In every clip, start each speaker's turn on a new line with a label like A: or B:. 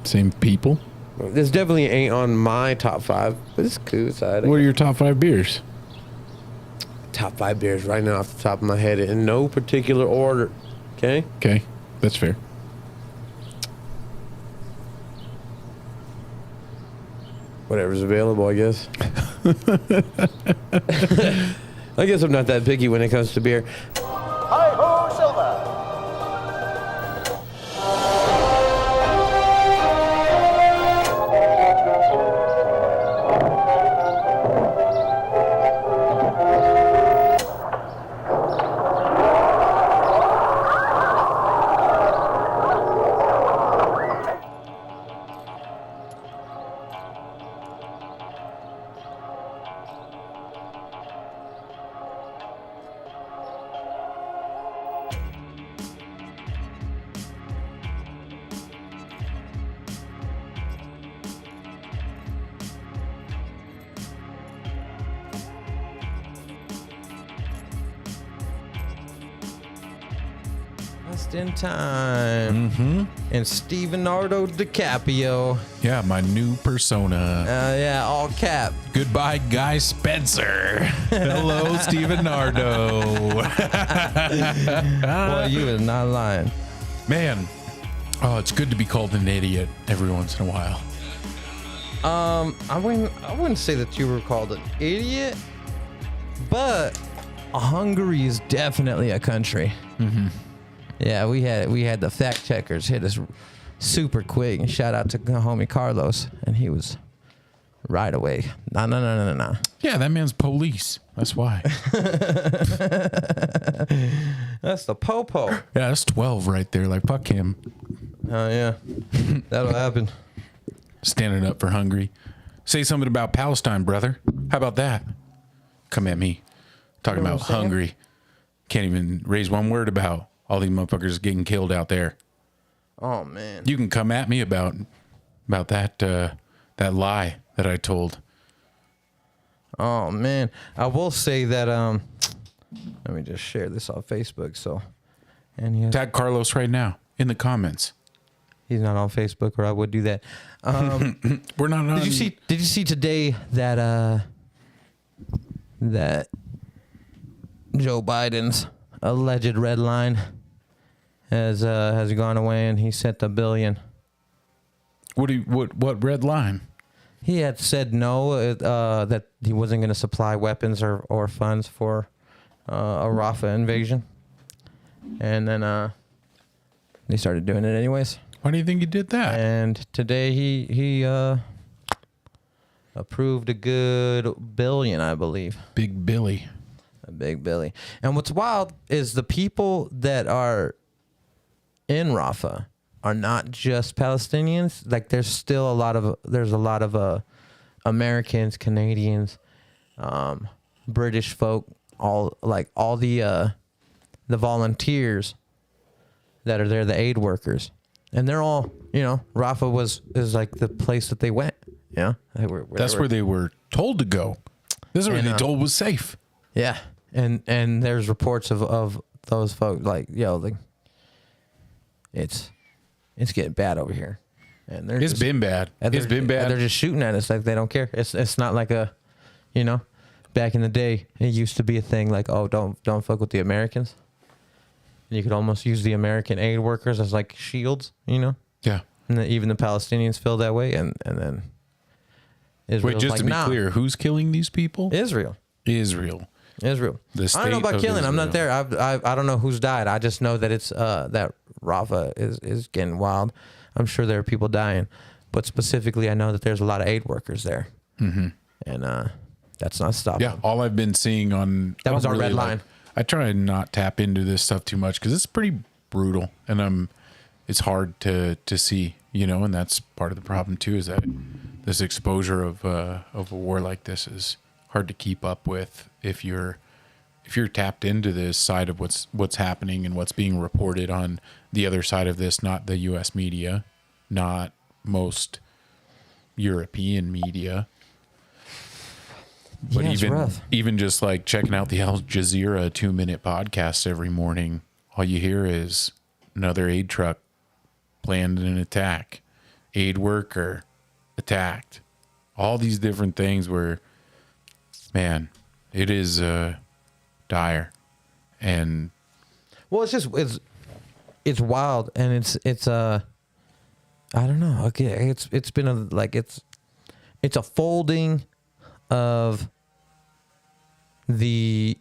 A: Same people.
B: This definitely ain't on my top 5, but it's cool. It's all right.
A: What are your top 5 beers?
B: Top 5 beers right now off the top of my head in no particular order. Okay?
A: Okay, that's fair.
B: Whatever's available, I guess. I guess I'm not that picky when it comes to beer.
C: Hi-ho, Silver!
B: Just in time.
A: Mm-hmm.
B: And Stevenardo DiCAPio.
A: Yeah, my new persona.
B: Yeah, all cap.
A: Goodbye, Guy Spencer. Hello, Stevenardo.
B: Boy, you is not lying.
A: Man, oh, it's good to be called an idiot every once in a while.
B: I wouldn't say that you were called an idiot, but Hungary is definitely a country.
A: Mm-hmm.
B: Yeah, we had the fact checkers hit us super quick, and shout out to homie Carlos, and he was right away. No.
A: Yeah, that man's police. That's why.
B: That's the popo.
A: Yeah, that's 12 right there. Like, fuck him.
B: Oh yeah, that'll happen.
A: Standing up for Hungary. Say something about Palestine, brother. How about that? Come at me. Talking about Hungary. Can't even raise one word about all these motherfuckers getting killed out there.
B: Oh man.
A: You can come at me about that that lie that I told.
B: Oh man. I will say that let me just share this on Facebook. So, and he has,
A: Tag Carlos right now in the comments.
B: he's not on Facebook, or I would do that.
A: We're not on.
B: Did you see today that that Joe Biden's alleged red line has gone away, and he set the $1 billion.
A: What red line?
B: He had said no, that he wasn't going to supply weapons or funds for a Rafah invasion, and then they started doing it anyways.
A: Why do you think he did that?
B: And today he approved a good $1 billion, I believe.
A: Big Billy.
B: A big Billy. And what's wild is the people that are in Rafah are not just Palestinians. Like there's a lot of Americans, Canadians, British folk, all the volunteers that are there, the aid workers. And they're all, Rafah is like the place that they went. Yeah.
A: That's where they were told to go. This is where they told was safe.
B: Yeah. And there's reports of those folks like, it's getting bad over here. And
A: It's been bad. It's been bad.
B: They're just shooting at us like they don't care. It's not like back in the day, it used to be a thing like, oh, don't fuck with the Americans. You could almost use the American aid workers as like shields,
A: Yeah.
B: And even the Palestinians feel that way. And then Israel's
A: Wait, just to be clear, who's killing these people?
B: Israel.
A: Israel.
B: I don't know about killing.
A: Israel.
B: I'm not there. I don't know who's died. I just know that it's that Rafah is getting wild. I'm sure there are people dying, but specifically, I know that there's a lot of aid workers there, and that's not stopping.
A: Yeah, all I've been seeing on
B: that was our red line.
A: I try and not tap into this stuff too much because it's pretty brutal, and it's hard to see, and that's part of the problem too. Is that this exposure of a war like this is hard to keep up with if you're tapped into this side of what's happening and what's being reported on the other side of this, not the U.S. media, not most European media. But even just like checking out the Al Jazeera 2-minute podcast every morning, all you hear is another aid truck planned an attack, aid worker attacked. All these different things where, man, it is dire. And
B: well, it's wild, and it's I don't know. Okay, it's been it's a folding of the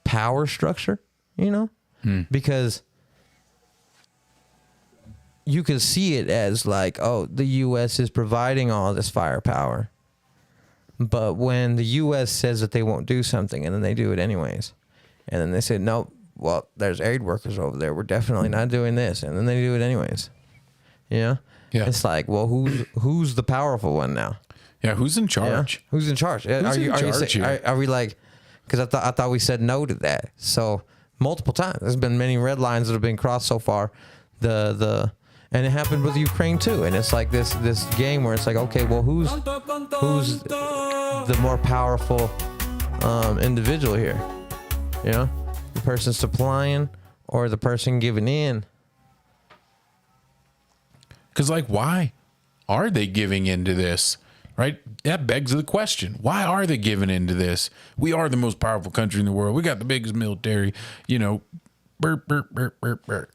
B: power structure, because you can see it as like, oh, the U.S. is providing all this firepower, but when the U.S. says that they won't do something and then they do it anyways, and then they say, no, well, there's aid workers over there, we're definitely not doing this, and then they do it anyways. Yeah. It's like, well, who's the powerful one now?
A: Yeah, who's in charge?
B: Yeah. Who's in charge? Are we like? Because I thought we said no to that. So multiple times, there's been many red lines that have been crossed so far. And it happened with Ukraine too. And it's like this game where it's like, okay, well, who's the more powerful individual here? The person supplying or the person giving in?
A: Because like, why are they giving into this? Right? That begs the question. Why are they giving into this? We are the most powerful country in the world. We got the biggest military, burp, burp, burp, burp, burp.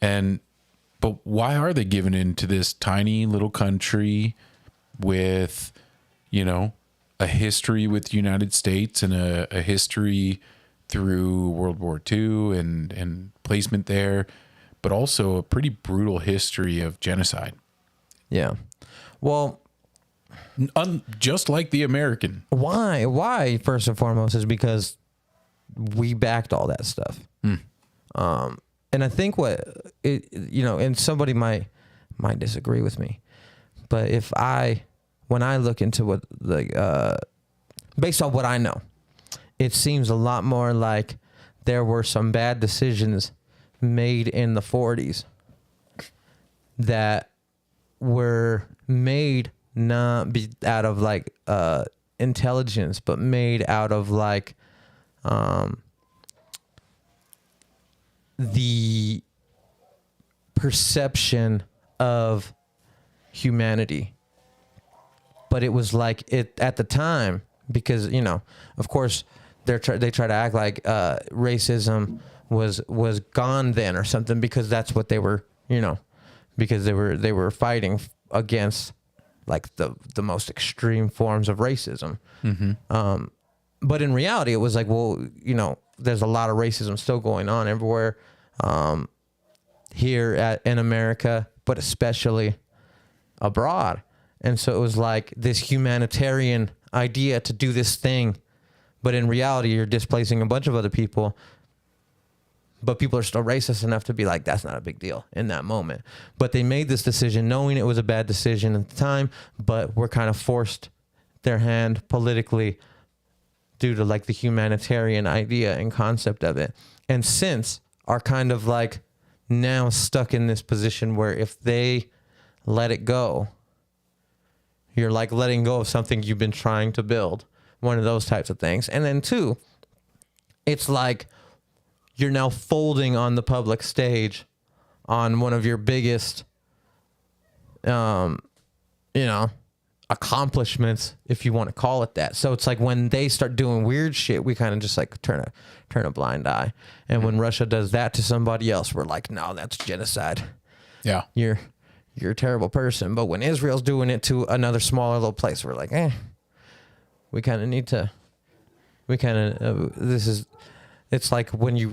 A: But why are they giving into this tiny little country with, a history with the United States and a history through World War II and placement there, but also a pretty brutal history of genocide?
B: Yeah. Well,
A: just like the American.
B: Why first and foremost is because we backed all that stuff. And I think and somebody might disagree with me, but when I look into what based on what I know, it seems a lot more like there were some bad decisions made in the 40s that were made not be out of like intelligence, but made out of like the perception of humanity. But it was like it at the time, because of course they try to act like racism was gone then or something, because that's what they were, because they were fighting against like the most extreme forms of racism. Mm-hmm. But in reality, it was like, well, there's a lot of racism still going on everywhere, here in America, but especially abroad. And so it was like this humanitarian idea to do this thing, but in reality, you're displacing a bunch of other people. But people are still racist enough to be like, that's not a big deal in that moment. But they made this decision knowing it was a bad decision at the time, but were kind of forced their hand politically due to like the humanitarian idea and concept of it. And since are kind of like now stuck in this position where if they let it go, you're like letting go of something you've been trying to build, one of those types of things. And then two, it's like, you're now folding on the public stage on one of your biggest, accomplishments, if you want to call it that. So it's like when they start doing weird shit, we kind of just like turn a blind eye. And when Russia does that to somebody else, we're like, no, that's genocide.
A: Yeah.
B: You're a terrible person. But when Israel's doing it to another smaller little place, we're like, we kind of need to, it's like when you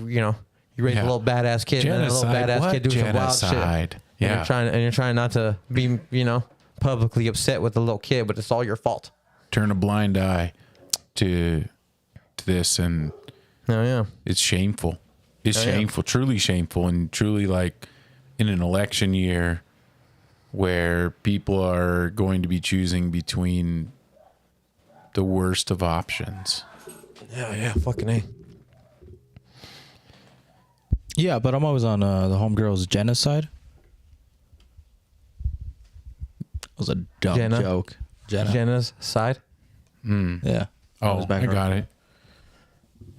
B: raise a little badass kid, and then a little badass kid doing some wild shit.
A: Yeah.
B: And you're trying not to be, publicly upset with the little kid, but it's all your fault.
A: Turn a blind eye to this, and it's shameful. It's shameful, truly shameful, and truly like in an election year where people are going to be choosing between the worst of options.
B: Yeah, fucking A.
D: Yeah, but I'm always on the homegirl's genocide. It was a dumb joke.
B: Jenna's side?
D: Yeah.
A: Oh, I got it.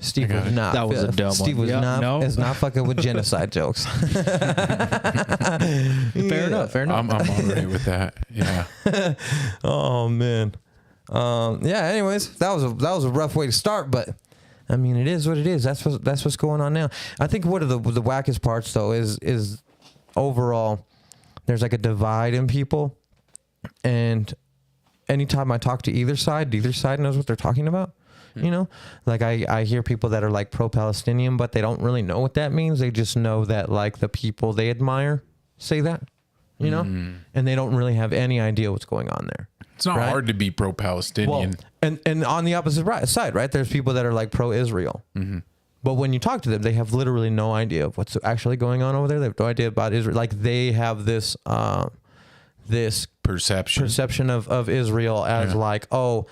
B: Steve
A: got
B: was
A: it.
B: not.
D: That was a dumb
B: Steve
D: one.
B: was
D: Yeah,
B: not.
D: no.
B: Is not fucking with genocide jokes.
D: Fair enough. Fair enough.
A: I'm all right with that. Yeah.
B: Oh man. Yeah. Anyways, that was a rough way to start, but I mean, it is what it is. That's what's going on now. I think one of the wackest parts though is overall there's like a divide in people, and anytime I talk to either side knows what they're talking about. You know, like I hear people that are like pro-Palestinian, but they don't really know what that means. They just know that like the people they admire say that, you know, and they don't really have any idea what's going on there.
A: It's not
B: Right?
A: hard to be pro-Palestinian.
B: Well, and on the opposite side, right? There's people that are like pro-Israel. But when you talk to them, they have literally no idea of what's actually going on over there. They have no idea about Israel. Like they have this this
A: Perception.
B: of Israel as like, oh,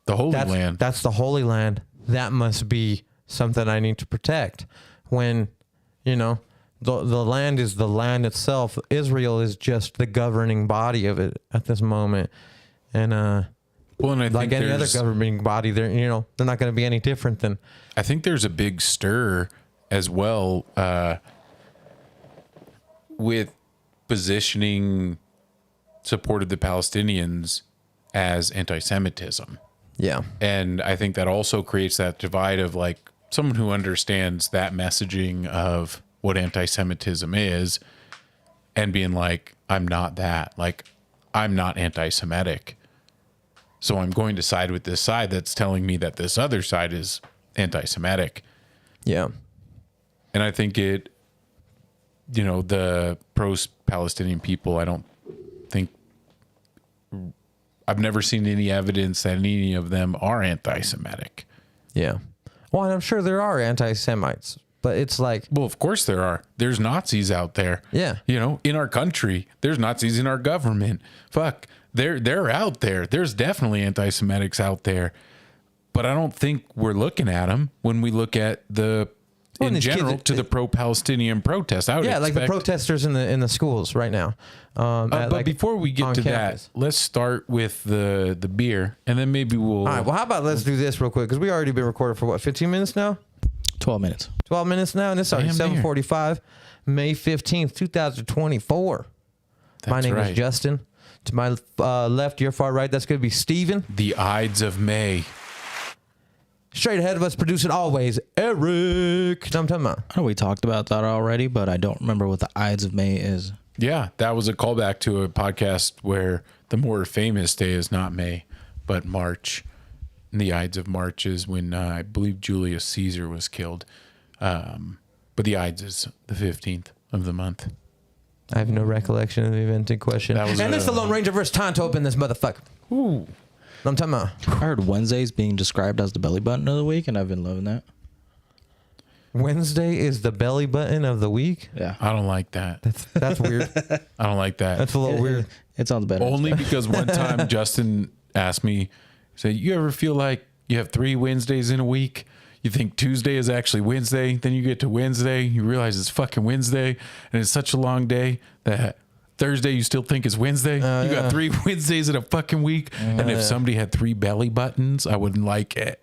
A: The Holy Land.
B: that's the Holy Land. That must be something I need to protect. When, you know, the land is the land itself. Israel is just the governing body of it at this moment. And
A: Well, and I
B: like
A: think
B: any other
A: there's,
B: governing body, they're not going to be any different than.
A: I think there's a big stir as well with positioning support of the Palestinians as anti-Semitism.
B: Yeah.
A: And I think that also creates that divide of like someone who understands that messaging of what anti-Semitism is and being like, I'm not that. Like, I'm not anti-Semitic. So I'm going to side with this side that's telling me that this other side is anti-Semitic.
B: Yeah.
A: And I think it, you know, the pro-Palestinian people, I don't think, I've never seen any evidence that any of them are anti-Semitic.
B: Yeah. Well, and I'm sure there are anti-Semites, but it's like,
A: Well, of course there are. There's Nazis out there.
B: Yeah.
A: You know, in our country, there's Nazis in our government. Fuck. They're out there. There's definitely anti-Semitics out there. But I don't think we're looking at them when we look at the
B: Well,
A: in
B: these kids-
A: general to the pro-Palestinian protests. I would
B: yeah, like the
A: expect-
B: protesters in the schools right now.
A: But
B: like,
A: before we get
B: on
A: to
B: campus.
A: that, let's start with the beer, and then maybe we'll.
B: All right. Well, how about let's do this real quick because we already been recorded for what 15 minutes now,
D: 12 minutes.
B: 12 minutes now, and it's already
A: Damn near.
B: 7:45, May 15th, 2024. My
A: That's
B: name
A: right.
B: is Justin. To my left, your far right, that's going to be Steven.
A: The Ides of May.
B: Straight ahead of us, producing always, Eric. Know what I'm talking about?
D: I know we talked about that already, but I don't remember what the Ides of May is.
A: Yeah, that was a callback to a podcast where the more famous day is not May, but March. And the Ides of March is when I believe Julius Caesar was killed. But the Ides is the 15th of the month.
B: I have no recollection of the event in question.
A: That was
B: And it's the Lone Ranger versus Tonto up in this motherfucker.
A: Ooh.
B: Know what I'm talking about?
D: I heard Wednesdays being described as the belly button of the week, and I've been loving that.
B: Wednesday is the belly button of the week.
D: Yeah.
A: I don't like that.
B: That's weird.
A: I don't like that.
B: That's a little weird.
D: It sounds better.
A: Only because one time Justin asked me, he said, you ever feel like you have 3 Wednesdays in a week? You think Tuesday is actually Wednesday, then you get to Wednesday, you realize it's fucking Wednesday, and it's such a long day that Thursday you still think it's Wednesday. You got 3 Wednesdays in a fucking week. And if somebody had 3 belly buttons, I wouldn't like it.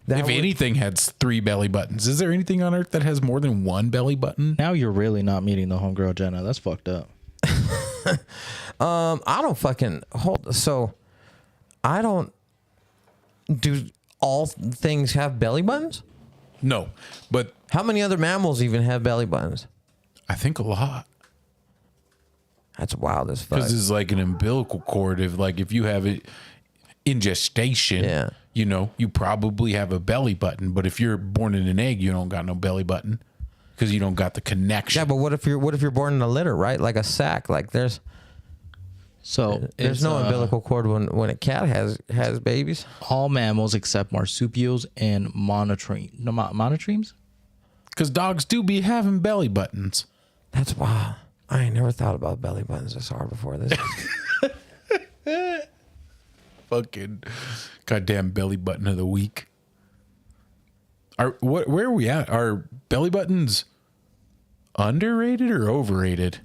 A: If anything had 3 belly buttons, is there anything on earth that has more than 1 belly button?
D: Now you're really not meeting the homegirl Jenna. That's fucked up.
B: I don't fucking hold. So, I don't. Do all things have belly buttons?
A: No, but
B: How many other mammals even have belly buttons?
A: I think a lot.
B: That's wild as fuck.
A: Because it's like an umbilical cord. If you have it in gestation,
B: Yeah.
A: you know, you probably have a belly button. But if you're born in an egg, you don't got no belly button because you don't got the connection.
B: Yeah, but what if you're born in a litter, right? Like a sack. Like there's
D: So
B: there's
D: it's,
B: no umbilical cord when a cat has babies.
D: all mammals except marsupials and monotremes.
A: Because dogs do be having belly buttons.
B: That's wild. I ain't never thought about belly buttons this hard before. This.
A: Fucking goddamn belly button of the week. Where are we at? Are belly buttons underrated or overrated?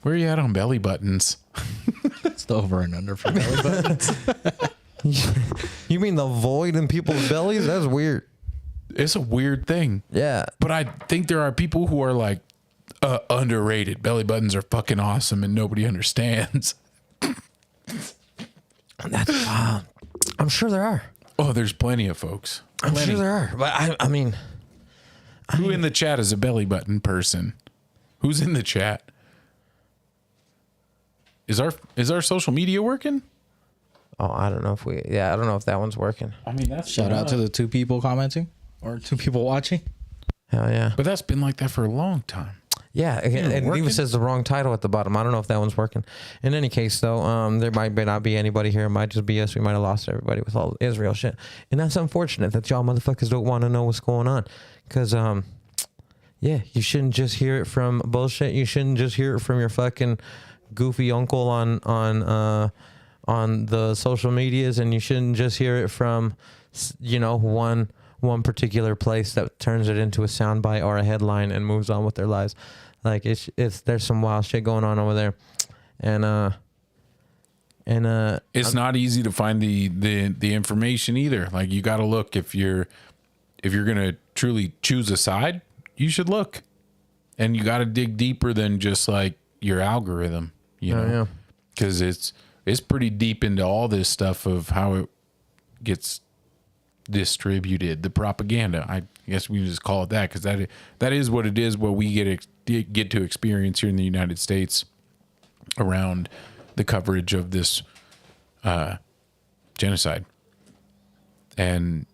A: Where are you at on belly buttons?
D: It's the over and under for belly buttons.
B: You mean the void in people's bellies? That's weird.
A: It's a weird thing.
B: Yeah.
A: But I think there are people who are like underrated. Belly buttons are fucking awesome and nobody understands.
B: That's wild. I'm sure there are.
A: Oh, there's plenty of folks.
B: I'm sure there are. But I mean,
A: who in the chat is a belly button person? Who's in the chat? Is our social media working?
B: oh, I don't know if I don't know if that one's working.
A: I mean, that's
D: Shout out to the 2 people commenting or 2 people watching.
B: Hell yeah.
A: But that's been like that for a long time.
B: Yeah, and it
A: working?
B: even says the wrong title at the bottom. I don't know if that one's working. In any case, though, there might not be anybody here. It might just be us. We might have lost everybody with all Israel shit. And that's unfortunate that y'all motherfuckers don't want to know what's going on. Because, yeah, you shouldn't just hear it from bullshit. You shouldn't just hear it from your fucking goofy uncle on the social medias. And you shouldn't just hear it from, one particular place that turns it into a soundbite or a headline and moves on with their lives. Like it's there's some wild shit going on over there, and
A: it's not easy to find the information either. Like you got to look if you're gonna truly choose a side, you should look, and you got to dig deeper than just like your algorithm,
B: yeah.
A: because it's pretty deep into all this stuff of how it gets distributed, the propaganda. I guess we just call it that because that is what it is. What we get to experience here in the United States around the coverage of this genocide, and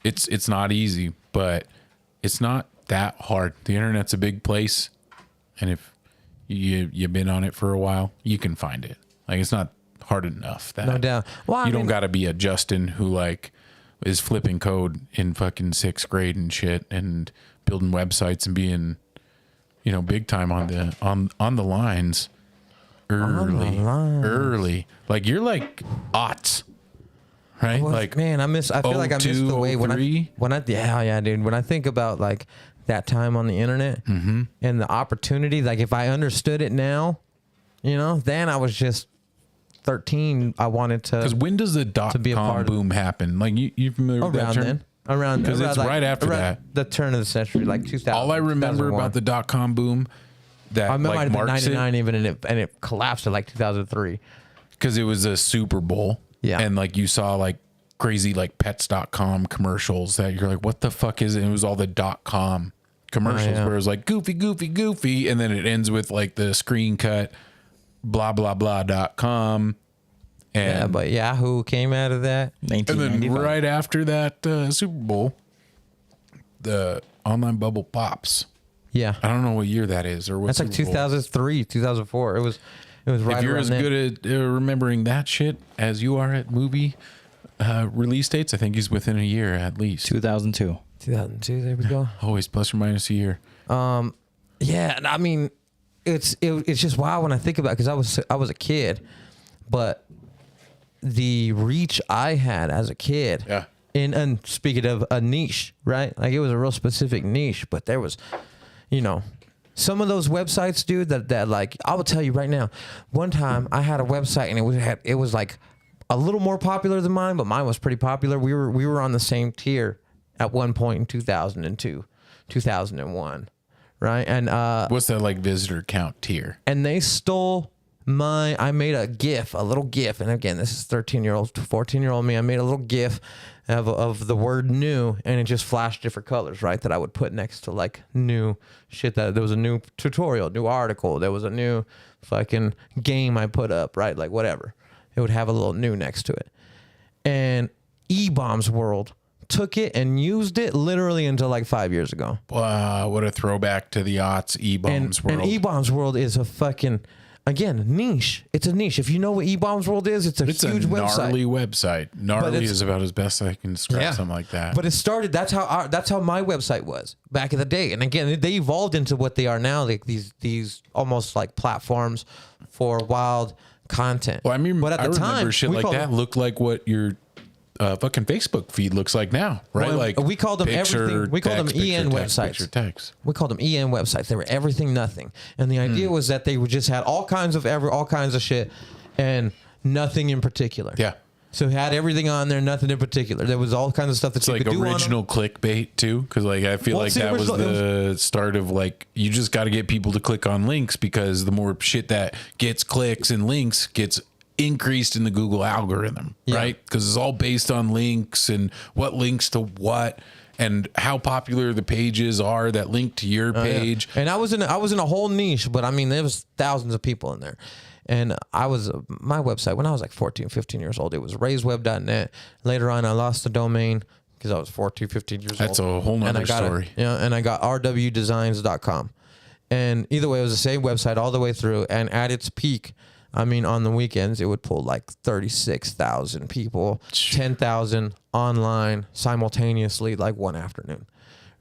A: it's not easy, but it's not that hard. The internet's a big place, and if you've been on it for a while, you can find it. Like it's not hard enough that
B: No doubt. Well,
A: you don't got to be a Justin who like is flipping code in fucking 6th grade and shit and building websites and being, big time on the lines early. Like you're like aughts, right? Like
B: man, I feel like I missed the way when dude. When I think about like that time on the internet and the opportunity, like if I understood it now, then I was just 13. I wanted to.
A: Because when does the dot-com boom happen? Like you familiar with that term?
B: Around
A: because it's right after that,
B: the turn of the century, like 2000.
A: All I remember about the dot-com boom that
B: I remember
A: like
B: it might
A: marks
B: have been 99 even, and it collapsed at like 2003.
A: Because it was a Super Bowl, and like you saw like crazy like pets.com commercials that you're like, what the fuck is it? And it was all the .com commercials where it was like goofy, and then it ends with like the screen cut blah blah blah.com. And
B: but Yahoo came out of that.
A: And then right after that Super Bowl, the online bubble pops.
B: Yeah,
A: I don't know what year that is or what.
B: That's like 2003, 2004. It was right.
A: If you're as good at remembering that shit as you are at movie release dates, I think he's within a year at least.
D: 2002.
B: 2002. There we go.
A: Always plus or minus a year.
B: Yeah, I mean, it's just wild when I think about it because I was a kid, but the reach I had as a kid.
A: Yeah.
B: And speaking of a niche, right? Like it was a real specific niche, but there was, some of those websites, dude, that like I will tell you right now. One time I had a website and it was like a little more popular than mine, but mine was pretty popular. We were on the same tier at one point in 2002, 2001, right? And
A: what's that like visitor count tier?
B: And they stole I made a little GIF, and again, this is 13-year-old, 14-year-old me. I made a little GIF of the word new, and it just flashed different colors, right? That I would put next to like new shit. That there was a new tutorial, new article, there was a new fucking game I put up, right? Like whatever. It would have a little new next to it. And E-Bombs World took it and used it literally until like 5 years ago.
A: Wow, what a throwback to the aughts, E-Bombs World.
B: And E-Bombs World is a fucking... Again, niche. It's a niche. If you know what E-Bombs World is, it's a huge website.
A: Gnarly website. Gnarly is about as best I can describe something like that.
B: But it started. That's how my website was back in the day. And again, they evolved into what they are now. Like these almost like platforms for wild content.
A: Well, I mean,
B: but at the time,
A: remember shit like that looked like what your fucking Facebook feed looks like now, right?
B: Well,
A: like
B: we called them everything. We called them EN websites.
A: Text.
B: We called them EN websites. They were everything, nothing. And the idea was that they would just had all kinds of shit. And nothing in particular.
A: Yeah.
B: So it had everything on there, nothing in particular. There was all kinds of stuff that
A: It's
B: you
A: like
B: could do
A: original clickbait too, because like I feel
B: Well,
A: like
B: see,
A: that was
B: original-
A: the start of like you just got to get people to click on links, because the more shit that gets clicks and links gets increased in the Google algorithm, right? Because it's all based on links and what links to what and how popular the pages are that link to your page.
B: Yeah. And I was in a whole niche, but I mean there was thousands of people in there. And I was, my website, when I was like 14, 15 years old, it was raiseweb.net. Later on, I lost the domain because I was 14, 15 years old.
A: That's a whole nother story.
B: And I got rwdesigns.com. And either way, it was the same website all the way through. And at its peak, I mean, on the weekends, it would pull like 36,000 people, 10,000 online simultaneously, like one afternoon,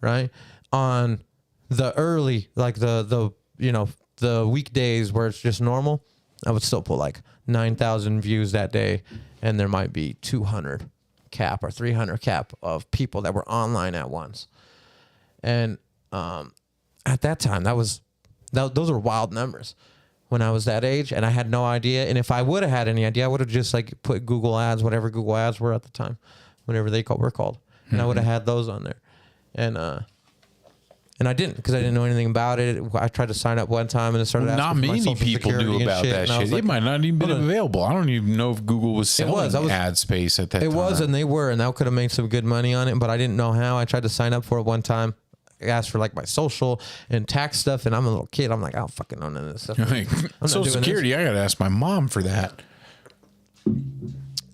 B: right? On the early, like the weekdays where it's just normal, I would still pull like 9,000 views that day, and there might be 200 cap or 300 cap of people that were online at once. And at that time, those were wild numbers when I was that age, and I had no idea. And if I would have had any idea, I would have just like put Google ads, whatever Google ads were at the time, whatever they were called, and I would have had those on there. And I didn't, because I didn't know anything about it. I tried to sign up one time and it started asking
A: Not
B: for my
A: many
B: social
A: people
B: security
A: knew
B: and
A: about that
B: and I was
A: shit.
B: like,
A: It might not even been available. I don't even know if Google was selling ad space at that time.
B: It was, and they were, and I could have made some good money on it, but I didn't know how. I tried to sign up for it one time. I asked for like my social and tax stuff, and I'm a little kid. I'm like, I don't fucking know none of this stuff.
A: Like, Social Security, I got to ask my mom for that.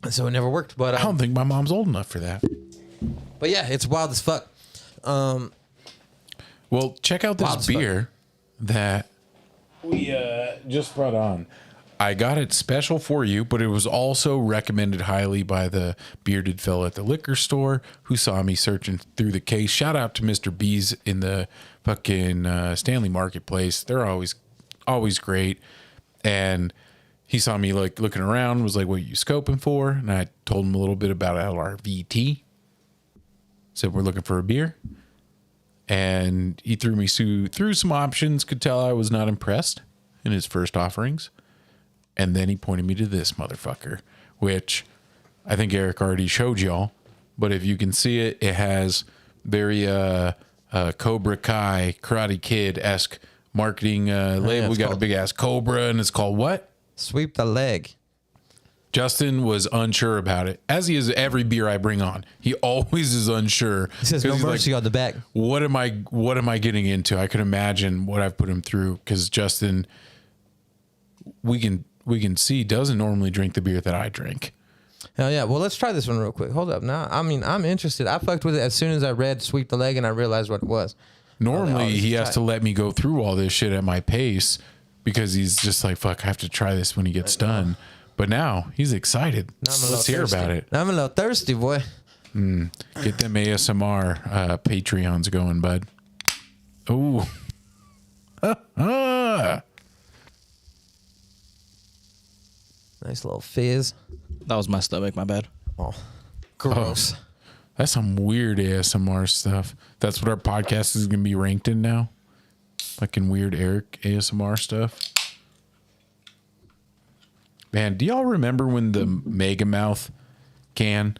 B: So it never worked. But
A: I don't think my mom's old enough for that.
B: But yeah, it's wild as fuck.
A: Well, check out this beer that we just brought on. I got it special for you, but it was also recommended highly by the bearded fella at the liquor store who saw me searching through the case. Shout out to Mr. B's in the fucking Stanley Marketplace. They're always great. And he saw me like looking around, was like, what are you scoping for? And I told him a little bit about LRVT. Said, we're looking for a beer. And he threw me through some options, could tell I was not impressed in his first offerings. And then he pointed me to this motherfucker, which I think Eric already showed y'all. But if you can see it, it has very Cobra Kai, Karate Kid-esque marketing label. We got a big-ass cobra, and it's called what?
B: Sweep the leg.
A: Justin was unsure about it, as he is every beer I bring on. He always is unsure.
B: He says no mercy on the back.
A: What am I getting into? I can imagine what I've put him through, because Justin, we can see, doesn't normally drink the beer that I drink.
B: Hell yeah. Well, let's try this one real quick. Hold up. Now, I mean, I'm interested. I fucked with it as soon as I read Sweep the Leg and I realized what it was.
A: Normally, he has to let me go through all this shit at my pace, because he's just like, fuck, I have to try this when he gets done. But now he's excited. Let's hear about it.
B: I'm a little thirsty, boy.
A: Get them ASMR Patreons going, bud. Ooh.
B: Nice little fizz.
D: That was my stomach. My bad.
B: Oh, gross.
A: Oh, that's some weird ASMR stuff. That's what our podcast is going to be ranked in now. Fucking weird Eric ASMR stuff. Man, do y'all remember when the Mega Mouth can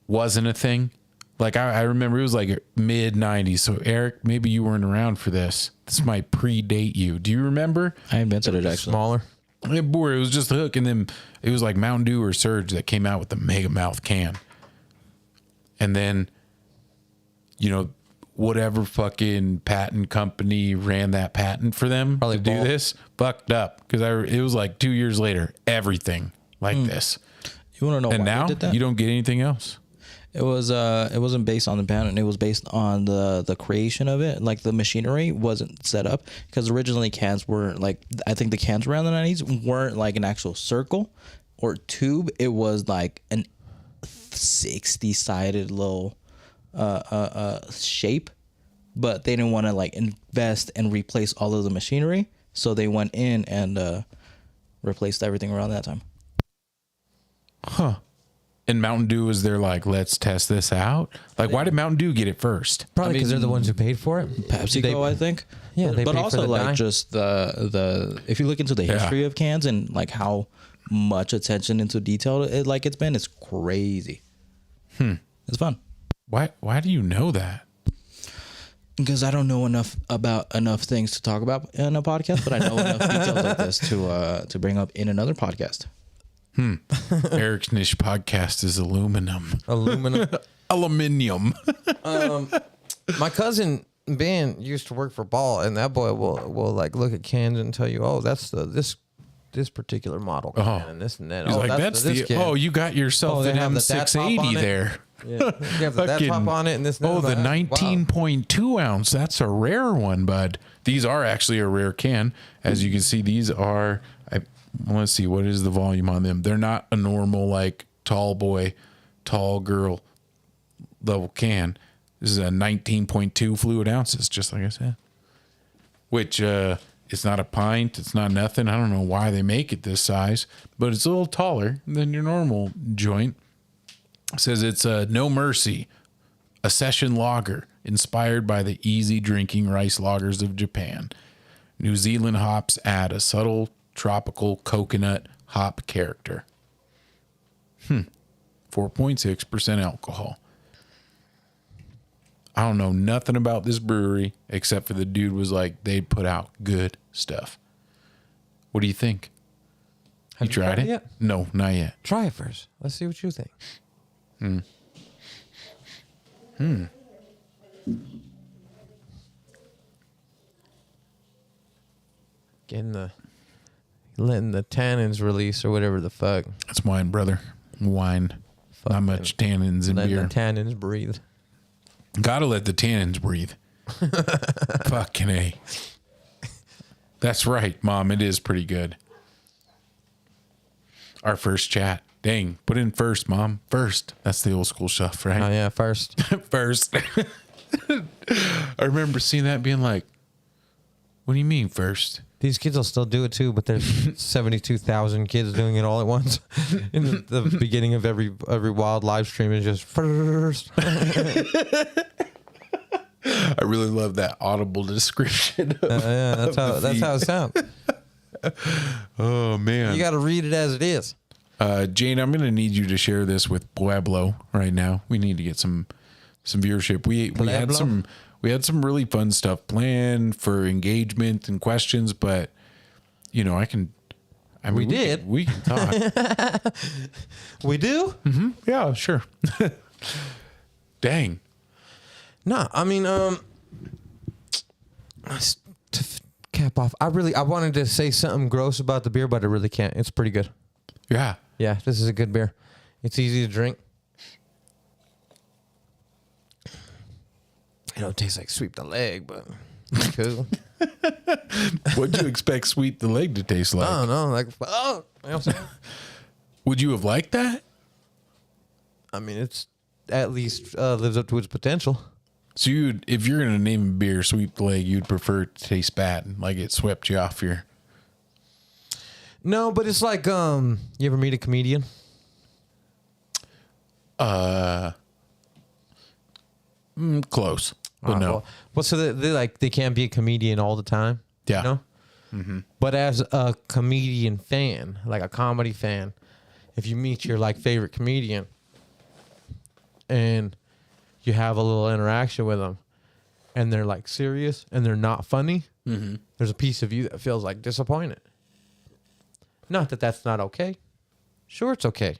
A: wasn't a thing? Like, I remember it was like mid 90s. So, Eric, maybe you weren't around for this. This might predate you. Do you remember?
D: I invented it actually.
B: Smaller.
A: Yeah, boy, it was just a hook. And then it was like Mountain Dew or Surge that came out with the Mega Mouth can. And then, you know, whatever fucking patent company ran that patent for them to do this fucked up, because it was like 2 years later, everything like this.
D: You want to know
A: and
D: why
A: now
D: they did that?
A: You don't get anything else.
D: It wasn't based on the patent. It was based on the creation of it. Like the machinery wasn't set up, because originally cans were like, I think the cans around the 90s weren't like an actual circle or tube. It was like an 60-sided little shape, but they didn't want to like invest and replace all of the machinery, so they went in and replaced everything around that time.
A: Huh. And Mountain Dew was there like, let's test this out. Like, why did Mountain Dew get it first?
B: Probably because they're the ones who paid for it.
D: PepsiCo, I think.
B: Yeah, they
D: but
B: paid
D: also
B: for the
D: like
B: dye.
D: just the if you look into the history of cans and like how much attention into detail like it's been. It's crazy. It's fun.
A: Why do you know that?
D: Because I don't know enough things to talk about in a podcast, but I know enough details like this to bring up in another podcast.
A: Erick's niche podcast is aluminum. Aluminium.
B: My cousin Ben used to work for Ball, and that boy will like look at cans and tell you, oh, that's this particular model can and this and that.
A: He's
B: oh,
A: like, that's
B: this
A: the
B: can.
A: Oh, you got yourself an M680 there.
B: Yeah, you have that top on it and this. And
A: Oh,
B: that.
A: the
B: Like,
A: 19.2 ounce. That's a rare one, bud. These are actually a rare can. As you can see, these are. Let's see, what is the volume on them? They're not a normal like tall boy, tall girl level can. This is a 19.2 fluid ounces, just like I said. Which it's not a pint. It's not nothing. I don't know why they make it this size, but it's a little taller than your normal joint. It says it's a No Mercy, a session lager inspired by the easy drinking rice lagers of Japan. New Zealand hops add a subtle tropical coconut hop character. 4.6% alcohol. I don't know nothing about this brewery except for the dude was like, they put out good stuff. What do you think? You tried it?
B: yet?
A: No, not yet.
B: Try it first. Let's see what you think. Letting the tannins release or whatever the fuck.
A: That's wine, brother. Wine. Not much tannins in
B: Letting
A: beer.
B: the tannins breathe.
A: Gotta let the tannins breathe. Fucking A. That's right, Mom. It is pretty good. Our first chat. Dang. Put in first, Mom. First. That's the old school stuff, right?
B: Oh yeah, first.
A: First. I remember seeing that being like, what do you mean first?
B: These kids will still do it too, but there's 72,000 kids doing it all at once. In the beginning of every wild live stream is just first.
A: I really love that audible description.
B: Yeah, that's how it sounds.
A: Oh man.
B: You got to read it as it is.
A: Jane, I'm gonna need you to share this with Pueblo right now. We need to get some viewership. We had some really fun stuff planned for engagement and questions, but you know, we can talk.
B: We do?
A: Mm-hmm. Yeah, sure. Dang.
B: No, I mean, to cap off, I wanted to say something gross about the beer, but I really can't. It's pretty good.
A: Yeah.
B: Yeah, this is a good beer. It's easy to drink. It don't taste like Sweep the Leg, but it's cool.
A: What'd you expect Sweep the Leg to taste like?
B: I don't know. Like, oh, you know what I'm saying?
A: Would you have liked that?
B: I mean, it's at least lives up to its potential.
A: So if you're gonna name a beer Sweep the Leg, you'd prefer it to taste bad, like it swept you off your.
B: No, but it's like, you ever meet a comedian?
A: Close, but no.
B: Well, so they can't be a comedian all the time.
A: Yeah.
B: You know? Mm-hmm. But as a comedian fan, like a comedy fan, if you meet your like favorite comedian and you have a little interaction with them and they're like serious and they're not funny, there's a piece of you that feels like disappointed. Not that that's not okay. Sure, it's okay.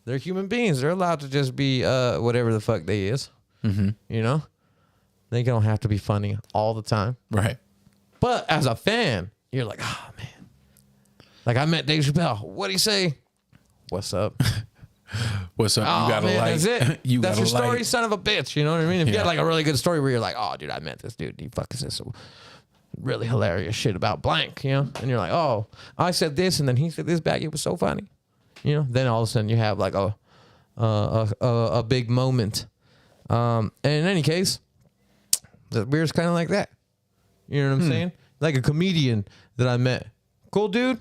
B: They're human beings. They're allowed to just be whatever the fuck they is. Mm-hmm. You know? They don't have to be funny all the time.
A: Right.
B: But as a fan, you're like, oh, man. Like, I met Dave Chappelle. What'd he say? What's up?
A: What's up?
B: Oh,
A: You gotta
B: man,
A: like.
B: that's it. That's your story, son of a bitch. You know what I mean? If you had like a really good story where you're like, oh, dude, I met this dude. He fucking says some really hilarious shit about blank, you know? And you're like, oh, I said this and then he said this back. It was so funny. You know? Then all of a sudden you have like a big moment. And in any case, the beer's kind of like that. You know what I'm saying? Like a comedian that I met. Cool dude.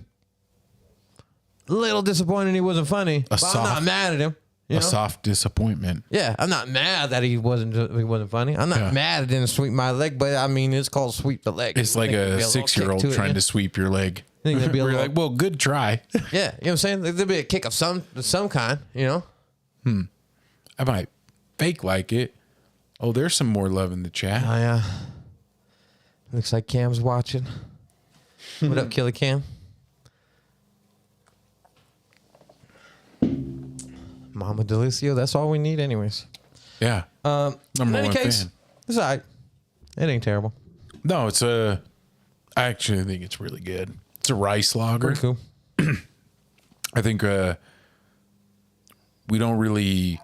B: Little disappointed he wasn't funny. But I'm not mad at him. You know?
A: Soft disappointment.
B: Yeah, I'm not mad that he wasn't funny. I'm not mad it didn't sweep my leg, but I mean it's called sweep the leg.
A: It's like a 6-year-old trying to sweep your leg.
B: think there'd be a
A: We're
B: little,
A: like, well, good try.
B: yeah, you know what I'm saying? There'd be a kick of some kind, you know?
A: I might fake like it. Oh, there's some more love in the chat.
B: Oh, yeah. Looks like Cam's watching. What up, Killer Cam? Mama DiLisio, that's all we need anyways.
A: Yeah.
B: In
A: Number
B: any
A: one
B: case,
A: fan.
B: it's all right. It ain't terrible.
A: No, it's I actually think it's really good. It's a rice lager.
B: Pretty cool.
A: I think we don't really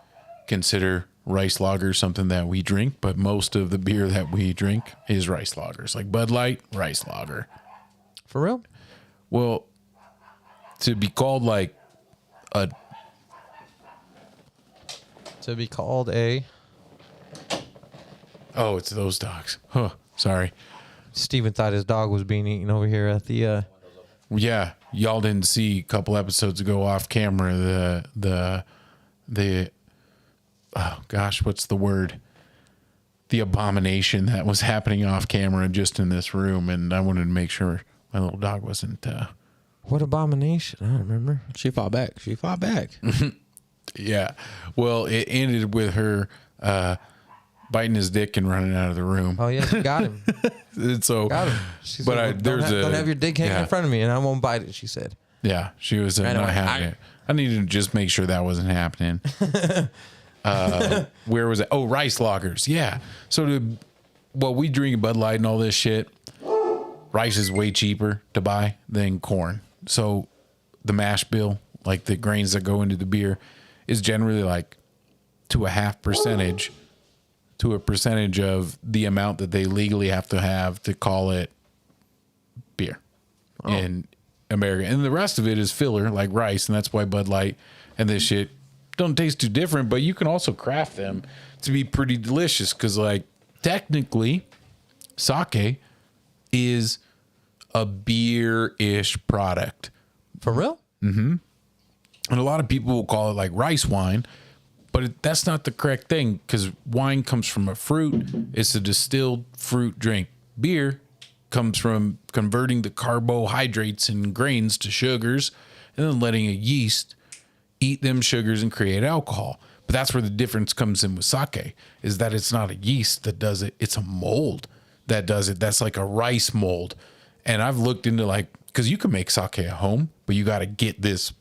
A: consider rice lager something that we drink, but most of the beer that we drink is rice lagers. Like Bud Light, rice lager.
B: For real?
A: Well, to be called like a
B: To be called a...
A: oh, it's those dogs. Huh. Sorry.
B: Steven thought his dog was being eaten over here at the...
A: Yeah, y'all didn't see a couple episodes ago off camera the oh gosh, what's the word? The abomination that was happening off camera just in this room, and I wanted to make sure my little dog wasn't.
B: What abomination? I don't remember.
D: She fought back. She fought back.
A: Yeah, well, it ended with her biting his dick and running out of the room.
B: Oh, yeah, you got him.
A: And so,
B: Got him. She
A: but
B: said, don't have your dick hanging in front of me, and I won't bite it, she said.
A: Yeah, she was not
B: Anyway,
A: having it. I needed to just make sure that wasn't happening. Where was it? Oh, rice lagers. Yeah. So we drink Bud Light and all this shit. Rice is way cheaper to buy than corn. So the mash bill, like the grains that go into the beer, is generally like to a percentage of the amount that they legally have to call it beer in America. And the rest of it is filler, like rice, and that's why Bud Light and this shit don't taste too different, but you can also craft them to be pretty delicious because, like, technically, sake is a beer-ish product.
B: For real?
A: And a lot of people will call it, like, rice wine, but that's not the correct thing because wine comes from a fruit. It's a distilled fruit drink. Beer comes from converting the carbohydrates and grains to sugars and then letting a yeast eat them sugars and create alcohol. But that's where the difference comes in with sake, is that it's not a yeast that does it. It's a mold that does it. That's like a rice mold. And I've looked into, like, because you can make sake at home, but you got to get this.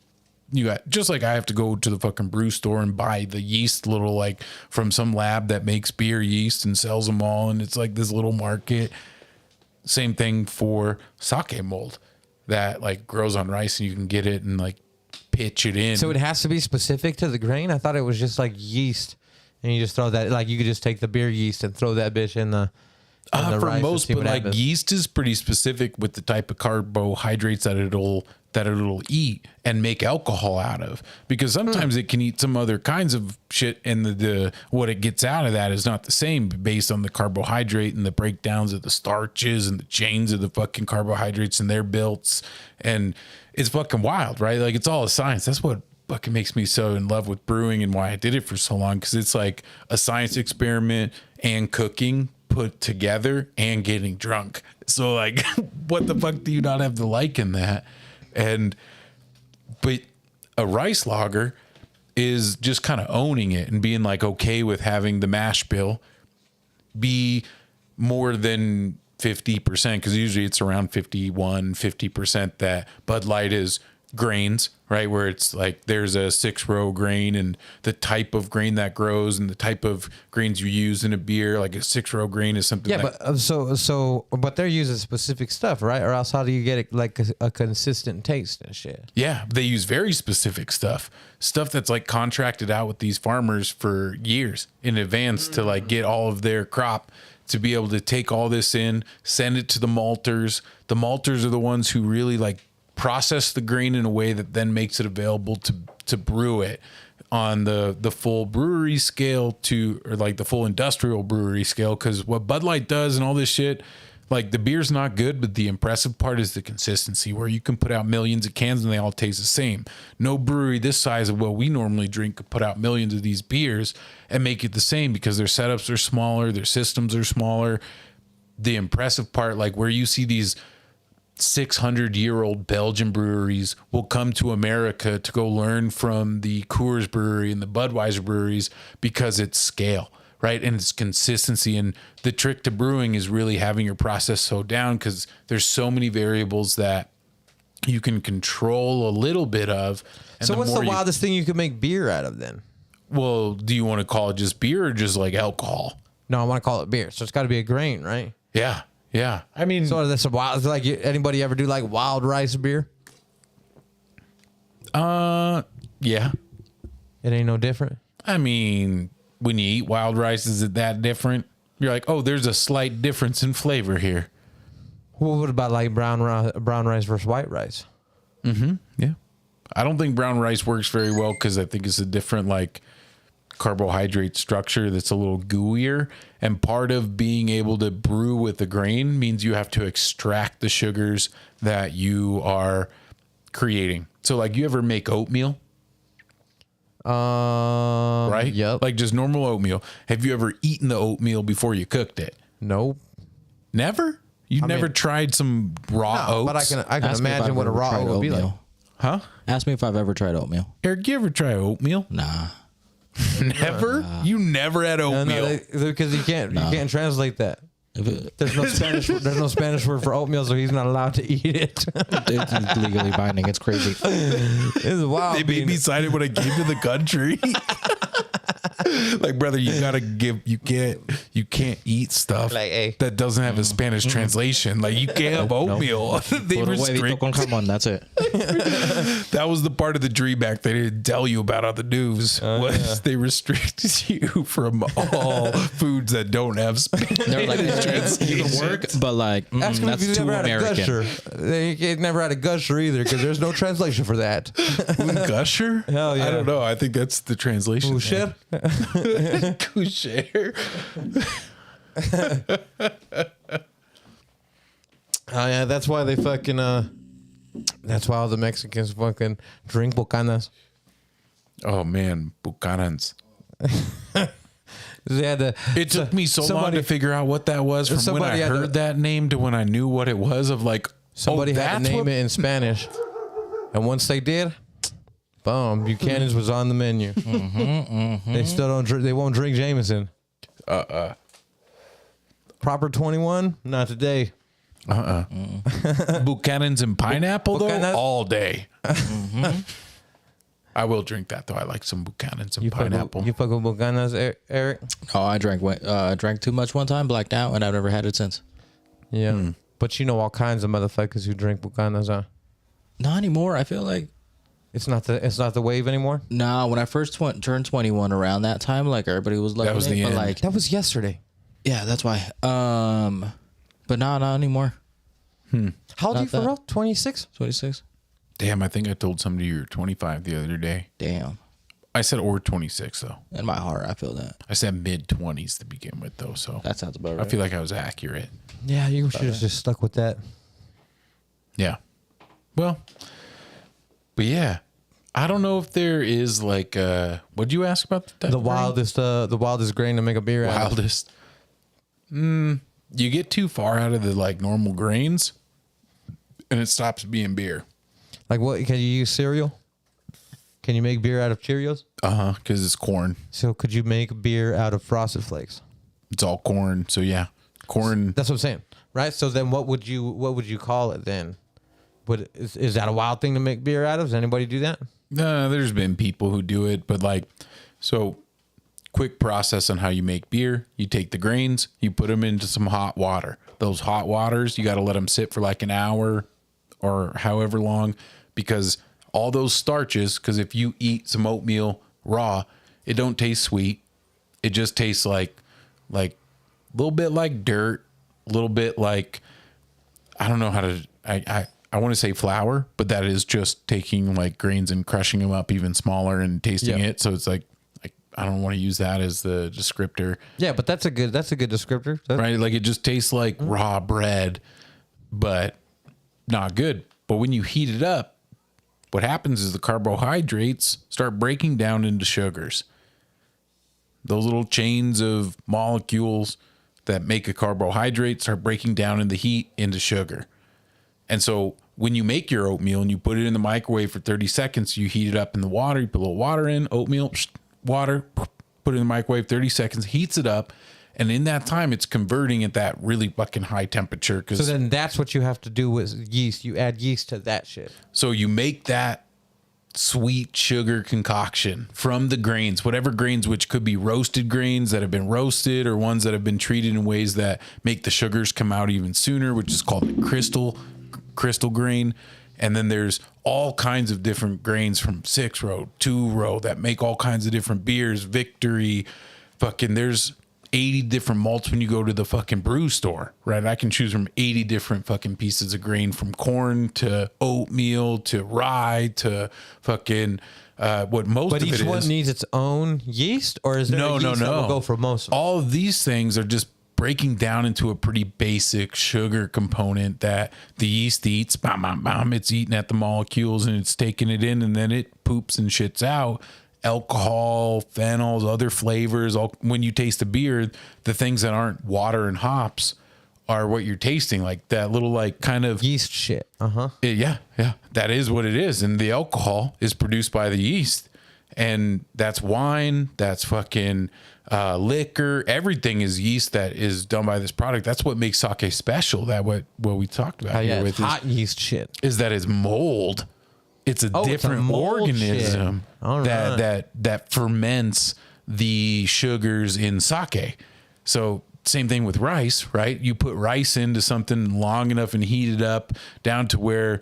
A: You got, just like I have to go to the fucking brew store and buy the yeast little, like, from some lab that makes beer yeast and sells them all. And it's like this little market. Same thing for sake mold that, like, grows on rice and you can get it and, like, pitch it in.
B: So it has to be specific to the grain? I thought it was just like yeast, and you just throw that, like, you could just take the beer yeast and throw that bitch in the
A: for
B: rice
A: most,
B: and see
A: but
B: what
A: like
B: happens.
A: yeast is pretty specific with the type of carbohydrates that it'll eat and make alcohol out of, because sometimes it can eat some other kinds of shit, and the what it gets out of that is not the same based on the carbohydrate and the breakdowns of the starches and the chains of the fucking carbohydrates and their builds. And it's fucking wild, right? Like, it's all a science. That's what fucking makes me so in love with brewing and why I did it for so long, because it's like a science experiment and cooking put together and getting drunk. So, like, what the fuck do you not have to like in that? But a rice lager is just kind of owning it and being like okay with having the mash bill be more than 50%, because usually it's around 50% that Bud Light is grains, right? Where it's like there's a 6-row grain and the type of grain that grows and the type of grains you use in a beer. Like a 6-row grain is something.
B: Yeah,
A: that,
B: but they're using specific stuff, right? Or else how do you get it, like a consistent taste and shit?
A: yeah, they use very specific stuff that's like contracted out with these farmers for years in advance to like get all of their crop, to be able to take all this in, send it to the malters. The malters are the ones who really like process the grain in a way that then makes it available to brew it on the full brewery scale or like the full industrial brewery scale. Because what Bud Light does and all this shit, like, the beer's not good, but the impressive part is the consistency, where you can put out millions of cans and they all taste the same. No brewery this size of what we normally drink could put out millions of these beers and make it the same, because their setups are smaller, their systems are smaller. The impressive part, like where you see these 600-year-old Belgian breweries will come to America to go learn from the Coors Brewery and the Budweiser breweries because it's scale, right? And it's consistency. And the trick to brewing is really having your process so down because there's so many variables that you can control a little bit of. And
B: So what's the
A: more
B: wildest thing you could make beer out of then?
A: well, do you want to call it just beer or just like alcohol?
B: No, I want to call it beer. So it's got to be a grain, right?
A: Yeah. Yeah. I mean,
B: So that's a wild. Like anybody ever do like wild rice beer?
A: yeah.
B: It ain't no different.
A: I mean, when you eat wild rice, is it that different? You're like, oh, there's a slight difference in flavor here.
B: Well, what about like brown rice versus white rice?
A: Yeah. I don't think brown rice works very well because I think it's a different like carbohydrate structure that's a little gooier. And part of being able to brew with the grain means you have to extract the sugars that you are creating. So like you ever make oatmeal? Right?
B: Yep.
A: Like just normal oatmeal. Have you ever eaten the oatmeal before you cooked it?
B: Nope.
A: Never? You've never tried some raw oats?
B: But I can
D: Ask me if
B: imagine
D: I've
B: what a
D: ever
B: raw
D: tried
B: oat would be like.
D: oatmeal.
A: Huh?
D: Ask me if I've ever tried oatmeal.
A: Eric, you ever try oatmeal?
D: Nah.
A: Never? You never had oatmeal?
B: Because you can't translate that.
D: If it,
B: There's no Spanish. There's no Spanish word for oatmeal, so he's not allowed to eat it.
D: it's legally binding. It's crazy.
B: It's wild.
A: They made me sign it when I came to the country. Like, brother, you gotta you can't eat stuff
B: Like, hey.
A: that doesn't have a Spanish translation. Like, you can't have oatmeal. They
D: Puro huevito
A: restrict.
D: con jamón, that's it.
A: That was the part of the dream act they didn't tell you about on the news. They restricted you from all foods that don't have Spanish.
D: They're like, you can work, but like,
B: Ask him if
D: that's
B: he's
D: too
B: never had a
D: American.
B: gusher. He never had a gusher either, because there's no translation for that.
A: Gusher?
B: Hell yeah.
A: I don't know. I think that's the translation.
B: Gusher?
A: Gusher.
B: Oh yeah, that's why they fucking that's why all the Mexicans fucking drink bucanas.
A: Oh man, Buchanans.
B: They had to.
A: It took me so long
B: somebody-
A: to figure out what that was from when
B: somebody
A: I
B: had to-
A: heard that name to when I knew what it was of like,
B: Somebody had to
A: that's
B: name
A: what-
B: it in Spanish, and once they did, boom, Buchanan's was on the menu. They still don't. They won't drink Jameson. Proper 21, not today.
A: Buchanan's and pineapple
B: Buchanan-
A: though all day. I will drink that though. I like some Buchanan's and
B: You
A: pineapple.
B: fuck with Bucanas, Eric?
D: Oh, I drank too much one time, blacked out, and I've never had it since.
B: Yeah, but you know all kinds of motherfuckers who drink Bucanas. Huh?
D: Not anymore. I feel like
B: It's not the wave anymore.
D: nah. When I first turned 21, around that time, like everybody was like,
A: was the
D: but
A: end.
D: like,
B: That was yesterday.
D: yeah, that's why. But not anymore.
B: How old are you
D: Not
B: for
D: that.
B: real? 26?
D: 26.
A: Damn, I think I told somebody you were 25 the other day.
D: Damn.
A: I said or 26 though.
D: In my heart, I feel that.
A: I said mid 20s to begin with though. So
D: That sounds about
A: I
D: right.
A: feel like I was accurate.
B: Yeah, you should have just stuck with that.
A: Yeah. Well, but yeah, I don't know if there is like what'd you ask about
B: The wildest grain to make a beer out of.
A: wildest? You get too far out of the like normal grains, and it stops being beer.
B: Like what? Can you use cereal? Can you make beer out of Cheerios?
A: Because it's corn.
B: So could you make beer out of Frosted Flakes?
A: It's all corn. So yeah, corn.
B: That's what I'm saying, right? So then, what would you call it then? Is that a wild thing to make beer out of? Does anybody do that?
A: There's been people who do it, but like, so quick process on how you make beer. You take the grains, you put them into some hot water. Those hot waters, you got to let them sit for like an hour or however long, because all those starches, because if you eat some oatmeal raw, it don't taste sweet. It just tastes like a little bit like dirt, a little bit like, I don't know how to, I want to say flour, but that is just taking like grains and crushing them up even smaller and tasting
B: Yeah.
A: it. So it's like I don't want to use that as the descriptor,
B: Yeah, but that's a good descriptor.
A: right? Like it just tastes like raw bread, but not good. But when you heat it up, what happens is the carbohydrates start breaking down into sugars. Those little chains of molecules that make a carbohydrate start breaking down in the heat into sugar. And so when you make your oatmeal and you put it in the microwave for 30 seconds, you heat it up in the water, you put a little water in, oatmeal, water, put it in the microwave, 30 seconds, heats it up. And in that time, it's converting at that really fucking high temperature.
B: So then that's what you have to do with yeast. You add yeast to that shit.
A: So you make that sweet sugar concoction from the grains, whatever grains, which could be roasted grains that have been roasted or ones that have been treated in ways that make the sugars come out even sooner, which is called the crystal grain. And then there's all kinds of different grains from 6-row, 2-row that make all kinds of different beers. Victory, fucking there's 80 different malts when you go to the fucking brew store, right? I can choose from 80 different fucking pieces of grain, from corn to oatmeal to rye to fucking what most
B: But
A: of it is.
B: each one needs its own yeast, or is there a yeast that will go for most of them?
A: All of these things are just breaking down into a pretty basic sugar component that the yeast eats. Bam, bam, bam. It's eating at the molecules and it's taking it in, and then it poops and shits out alcohol, phenols, other flavors. All when you taste a beer, the things that aren't water and hops are what you're tasting, like that little like kind of
B: Yeast shit.
A: yeah, that is what it is. And the alcohol is produced by the yeast, and that's wine, that's fucking liquor, everything is yeast that is done by this product. That's what makes sake special. That what we talked about here with
B: hot yeast shit.
A: is that it's mold. It's a
B: Oh, it's a
A: different
B: mold
A: organism
B: shit. All right.
A: that ferments the sugars in sake. So same thing with rice, right? You put rice into something long enough and heat it up down to where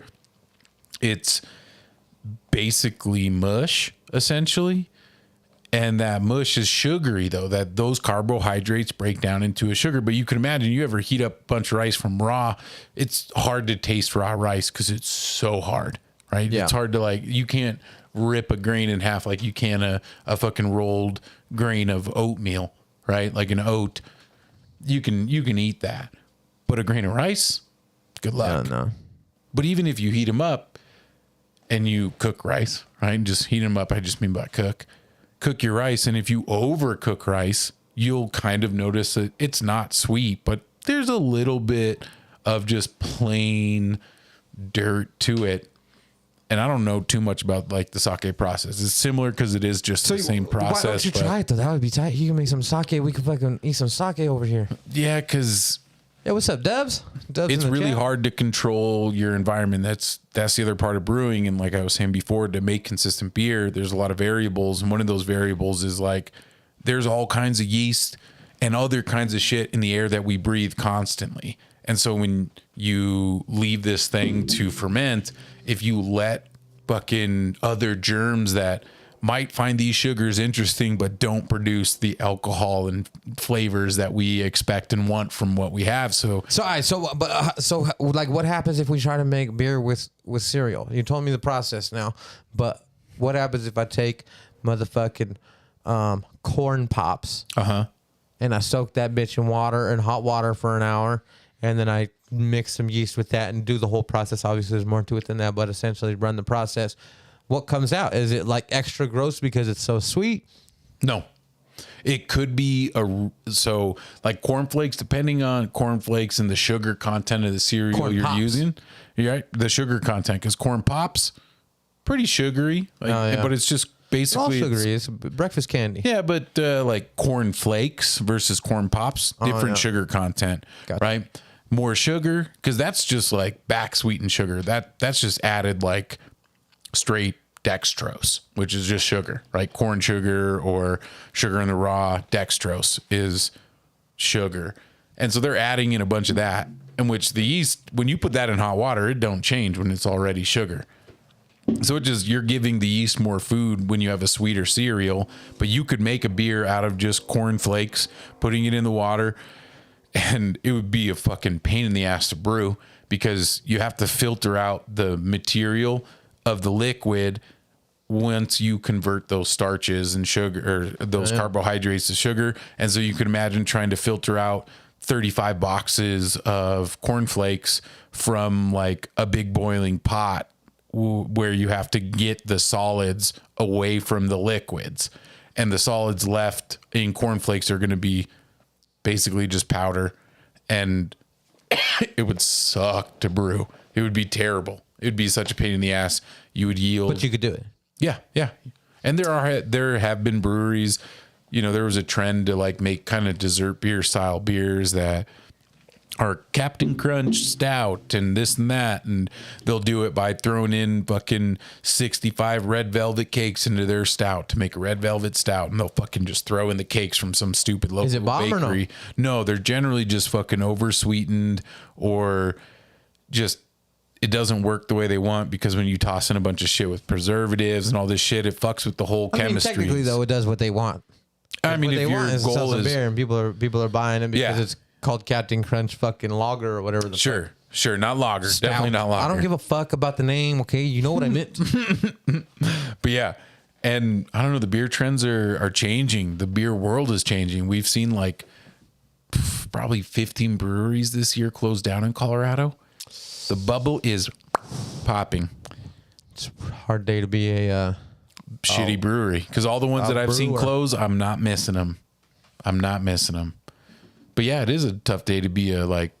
A: it's basically mush, essentially. And that mush is sugary, though, that those carbohydrates break down into a sugar. But you can imagine, you ever heat up a bunch of rice from raw, it's hard to taste raw rice because it's so hard, right?
B: Yeah.
A: It's hard to, like, you can't rip a grain in half like you can a fucking rolled grain of oatmeal, right? Like an oat. You can eat that. But a grain of rice, good luck.
B: No.
A: But even if you heat them up and you cook rice, right? Just heat them up. I just mean by cook your rice. And if you overcook rice, you'll kind of notice that it's not sweet, but there's a little bit of just plain dirt to it. And I don't know too much about like the sake process. It's similar because it is just the same process.
B: Why don't you try it though? That would be tight. You can make some sake. We could fucking eat some sake over here.
A: Yeah, because
B: Hey, what's up, Dubs? Dubs
A: it's
B: in the
A: really
B: chat.
A: hard to control your environment. That's the other part of brewing. And like I was saying before, to make consistent beer, there's a lot of variables. And one of those variables is like there's all kinds of yeast and other kinds of shit in the air that we breathe constantly. And so when you leave this thing to ferment, if you let fucking other germs that might find these sugars interesting but don't produce the alcohol and flavors that we expect and want from what we have. So
B: Like, what happens if we try to make beer with cereal? You told me the process now, but what happens if I take motherfucking corn pops and I soak that bitch in water and hot water for an hour, and then I mix some yeast with that and do the whole process? Obviously, there's more to it than that, but essentially run the process. What comes out? Is it like extra gross because it's so sweet?
A: no, it could be so like cornflakes, depending on cornflakes and the sugar content of the cereal
B: Corn
A: you're
B: Pops.
A: using. Right, the sugar content, because corn pops pretty sugary, like, but it's just
B: It's all
A: basically
B: sugary. It's breakfast candy.
A: Yeah, but like corn flakes versus corn pops, different sugar content,
B: Gotcha.
A: right? More sugar, because that's just like back sweetened sugar. That's just added like straight dextrose, which is just sugar, right? Corn sugar or sugar in the raw. Dextrose is sugar, and so they're adding in a bunch of that. In which the yeast, when you put that in hot water, it don't change when it's already sugar. So it just, you're giving the yeast more food when you have a sweeter cereal, but you could make a beer out of just corn flakes, putting it in the water, and it would be a fucking pain in the ass to brew because you have to filter out the material of the liquid once you convert those starches and sugar, or those carbohydrates to sugar. And so you could imagine trying to filter out 35 boxes of cornflakes from like a big boiling pot where you have to get the solids away from the liquids, and the solids left in cornflakes are going to be basically just powder, and it would suck to brew. It It would be terrible. It would be such a pain in the ass. You would yield.
B: But you could do it.
A: Yeah, yeah. And there have been breweries, you know, there was a trend to like make kind of dessert beer style beers that are Captain Crunch stout and this and that, and they'll do it by throwing in fucking 65 red velvet cakes into their stout to make a red velvet stout, and they'll fucking just throw in the cakes from some stupid local
B: Is it bomb or no?
A: bakery. No, they're generally just fucking over sweetened, or just it doesn't work the way they want, because when you toss in a bunch of shit with preservatives and all this shit, it fucks with the whole chemistry.
B: Technically, though, it does what they want.
A: I mean,
B: what
A: if
B: they
A: your
B: want is
A: goal is
B: beer, and people are buying it because
A: Yeah.
B: it's called Captain Crunch fucking lager or whatever.
A: sure, not lager,
B: Stout.
A: definitely not lager.
B: I don't give a fuck about the name. Okay, you know what I meant.
A: But yeah, and I don't know, the beer trends are changing. The beer world is changing. We've seen like probably 15 breweries this year close down in Colorado. The bubble is popping.
B: It's a hard day to be a
A: Shitty brewery, because all the ones that I've seen
B: brewer.
A: close, I'm not missing them. But yeah, it is a tough day to be like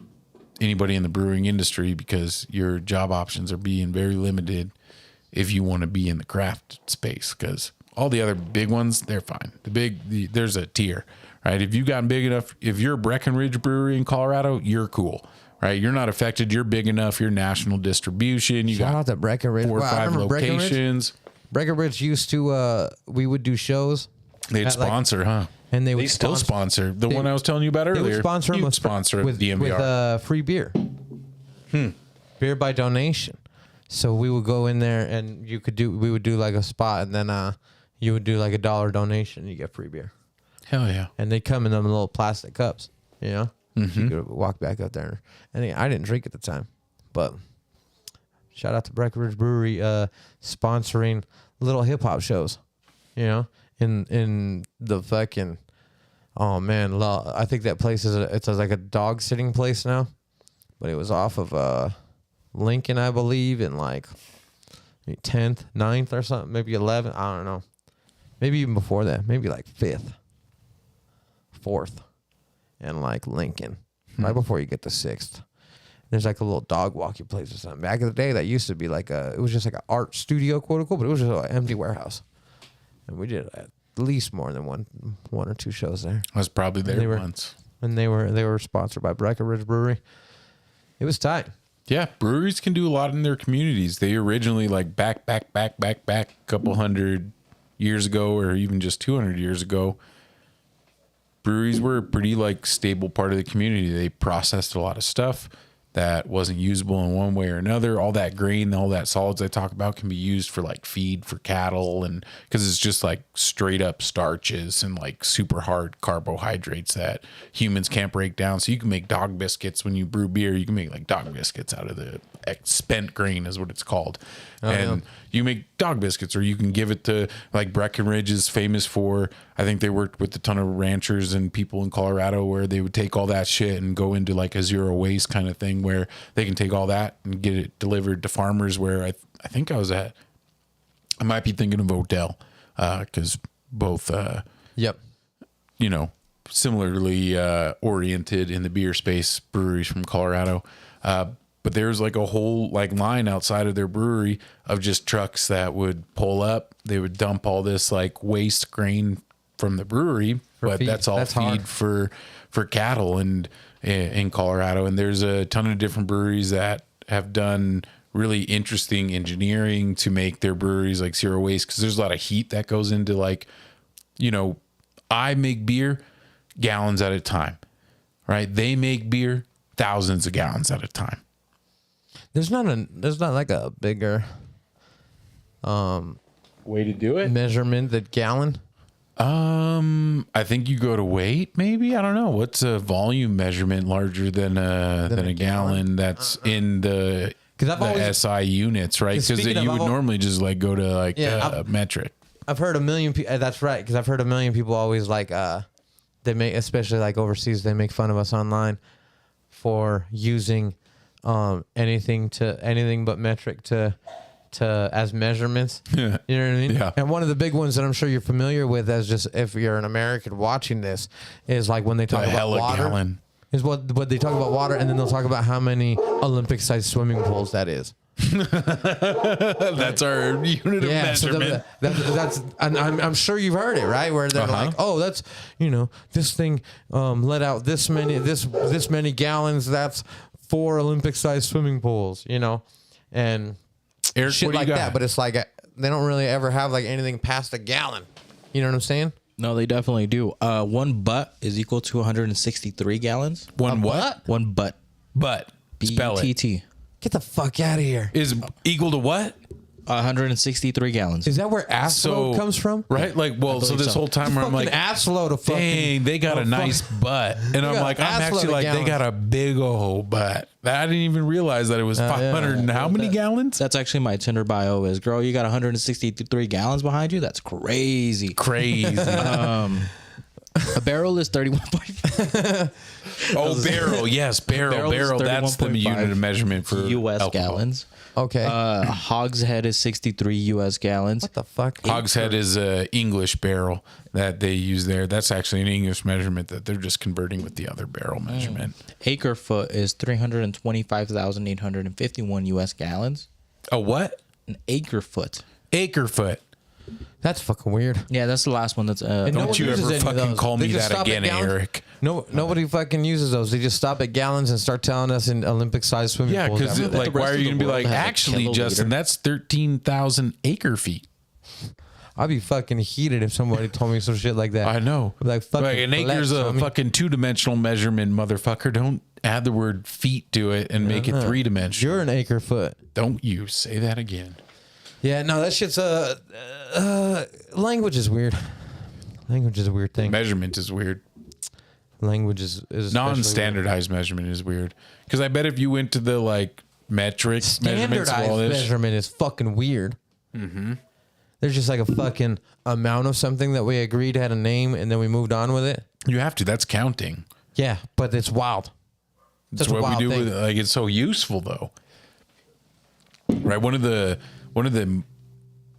A: anybody in the brewing industry, because your job options are being very limited if you want to be in the craft space, because all the other big ones, they're fine. There's a tier, right? If you've gotten big enough, if you're a Breckenridge brewery in Colorado, you're cool, right? You're not affected. You're big enough. You're national distribution. You
B: Shout
A: got
B: out to Breckenridge.
A: 4 or
B: Wow, I
A: 5
B: remember Breckenridge.
A: locations.
B: Breckenridge used to we would do shows
A: They'd
B: at, like,
A: sponsor, huh?
B: and they
A: They
B: would
A: still sponsor the one I was telling you about
B: They
A: earlier.
B: would sponsor them
A: You'd
B: with
A: sponsor
B: with
A: DMVR.
B: free beer. Beer by donation. So we would go in there and we would do like a spot, and then you would do like $1 donation, and you get free beer.
A: Hell yeah.
B: And they come in them little plastic cups, you know?
A: Mm-hmm.
B: You could walk back up there. And I didn't drink at the time, but shout out to Breckenridge Brewery sponsoring little hip hop shows, you know, in the fucking, oh man, I think that place it's like a dog sitting place now, but it was off of Lincoln, I believe, in like 10th, 9th or something, maybe 11th, I don't know. Maybe even before that, maybe like 5th, 4th, and like Lincoln, right before you get to 6th. There's like a little dog walking place or something. Back in the day, that used to be like it was just like an art studio, quote unquote, but it was just an empty warehouse. And we did at least more than one or two shows there.
A: I was probably there once.
B: And they were sponsored by Breckenridge Brewery. It was tight.
A: Yeah, breweries can do a lot in their communities. They originally, like back a couple hundred years ago, or even just 200 years ago, breweries were a pretty like stable part of the community. They processed a lot of stuff that wasn't usable in one way or another. All that grain, all that solids I talk about can be used for like feed for cattle, and because it's just like straight up starches and like super hard carbohydrates that humans can't break down. So you can make dog biscuits when you brew beer. You can make like dog biscuits out of the spent grain is what it's called. And you make dog biscuits, or you can give it to, like, Breckenridge is famous for, I think they worked with a ton of ranchers and people in Colorado where they would take all that shit and go into like a zero waste kind of thing where they can take all that and get it delivered to farmers, where I think I might be thinking of Odell, because both,
B: Yep.
A: you know, similarly oriented in the beer space breweries from Colorado. But there's like a whole like line outside of their brewery of just trucks that would pull up. They would dump all this like waste grain from the brewery, but
B: feed.
A: that's all
B: That's
A: feed
B: hard.
A: for cattle and in Colorado. And there's a ton of different breweries that have done really interesting engineering to make their breweries like zero waste, because there's a lot of heat that goes into, like, you know, I make beer gallons at a time, right? They make beer thousands of gallons at a time.
B: There's not like a bigger
A: Way to do it?
B: measurement than gallon.
A: I think you go to weight, maybe. I don't know. What's a volume measurement larger than a gallon that's in the
B: 'Cause I've always-
A: SI units, right?
B: 'Cause
A: Because
B: speaking of,
A: you would
B: I've al-
A: normally just like go to like metric.
B: I've heard a million people. That's right, because I've heard a million people always like they make, especially like overseas, they make fun of us online for using anything but metric to as measurements. You know what I mean?
A: Yeah.
B: And one of the big ones that I'm sure you're familiar with, as just if you're an American watching this, is like when they talk about
A: hella
B: water.
A: gallon.
B: is what they talk about water, and then they'll talk about how many Olympic-sized swimming pools that is.
A: That's our unit of measurement.
B: That's and I'm sure you've heard it, right? Where they're like, oh, that's this thing let out this many gallons. That's 4 Olympic-sized swimming pools, and
A: Eric,
B: shit
A: what do you
B: like
A: got?
B: that. But it's like they don't really ever have like anything past a gallon. You know what I'm saying?
D: No, they definitely do. One butt is equal to 163 gallons.
A: One what?
D: One butt.
A: But spell it.
D: BTT.
B: Get the fuck out of here.
A: Is equal to what?
D: 163 gallons.
B: Is that where ass load comes from?
A: Right? Like, well, so this whole time where I'm like,
B: ass load of fucking.
A: dang, they got a nice butt. And I'm
B: got
A: like,
B: an
A: I'm
B: ass load
A: actually
B: of
A: like, they
B: gallons.
A: got a big old butt. I didn't even realize that it was 500 and how many gallons?
D: That's actually my Tinder bio is, girl, you got 163 gallons behind you? That's crazy.
A: Crazy.
D: A barrel is 31.5
A: Oh, barrel. Yes, barrel. That's the
D: 31.5
A: unit of measurement for
D: U.S.
A: alcohol.
D: gallons.
B: Okay.
D: Hogshead is 63 U.S. gallons.
B: What the fuck?
A: Hogshead is a English barrel that they use there. That's actually an English measurement that they're just converting with the other barrel measurement.
D: Acre foot is 325,851 U.S. gallons.
A: A what?
D: An acre foot.
A: Acre foot.
B: That's fucking weird.
D: Yeah, that's the last one. That's
B: And no
A: Don't
B: one
A: you
B: uses
A: ever
B: any of
A: fucking
B: those.
A: call
B: They
A: me
B: just
A: that
B: stop at
A: again,
B: gallons?
A: Eric.
B: No, nobody fucking uses those. They just stop at gallons and start telling us in Olympic-sized swimming
A: Yeah,
B: pools.
A: because like,
D: the
A: why
D: rest
A: are
D: of
A: you
D: the
A: gonna be
D: world
A: like,
D: has a
A: actually,
D: kiloliter.
A: Justin, that's 13,000 acre feet.
B: I'd be fucking heated if somebody told me some shit like that.
A: I know.
B: I'd be like, fucking
A: an acre's a
B: flex, homie.
A: fucking 2-dimensional measurement, motherfucker. Don't add the word feet to it and make it 3-dimensional.
B: You're an acre foot.
A: Don't you say that again.
B: Yeah, no, that shit's language is weird. Language is a weird thing.
A: Measurement is weird.
B: Language is especially
A: Non-standardized measurement is weird. Because I bet if you went to the like metric measurements of all
B: standardized
A: this,
B: measurement is fucking weird. Mm-hmm. There's just like a fucking amount of something that we agreed had a name and then we moved on with it.
A: you have to. That's counting.
B: Yeah, but it's wild.
A: That's
B: a
A: what we
B: wild
A: do
B: thing.
A: with it. Like it's so useful though. Right? One of the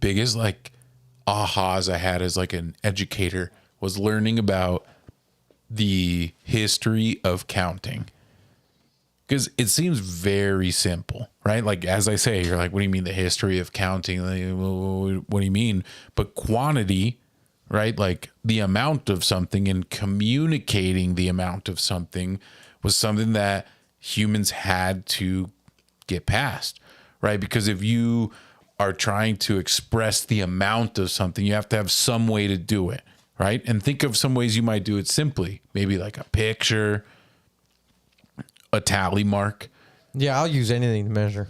A: biggest like ahas I had as like an educator was learning about the history of counting. Because it seems very simple, right? Like, as I say, you're like, what do you mean the history of counting? Like, what do you mean? But quantity, right? Like the amount of something and communicating the amount of something was something that humans had to get past, right? Because if you are trying to express the amount of something, you have to have some way to do it, right? And think of some ways you might do it simply, maybe like a picture, a tally mark.
B: Yeah, I'll use anything to measure.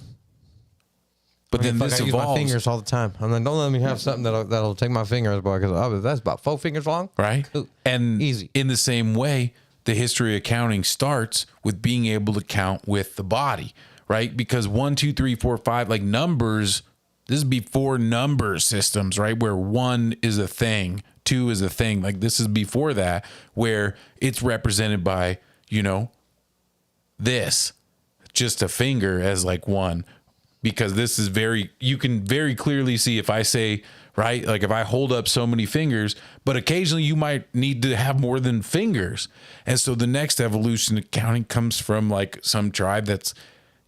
A: But then
B: Fuck,
A: this
B: I use my
A: evolves,
B: fingers all the time. I'm like, don't let me have something that'll take my fingers, boy, because that's about 4 fingers long.
A: right?
B: Ooh,
A: And
B: easy.
A: in the same way, the history of counting starts with being able to count with the body, right? Because 1, 2, 3, 4, 5, like numbers, this is before number systems, right? Where 1 is a thing, 2 is a thing. Like this is before that, where it's represented by, this, just a finger as like 1, because this is you can very clearly see if I say, right, like if I hold up so many fingers, but occasionally you might need to have more than fingers. And so the next evolution of counting comes from like some tribe that's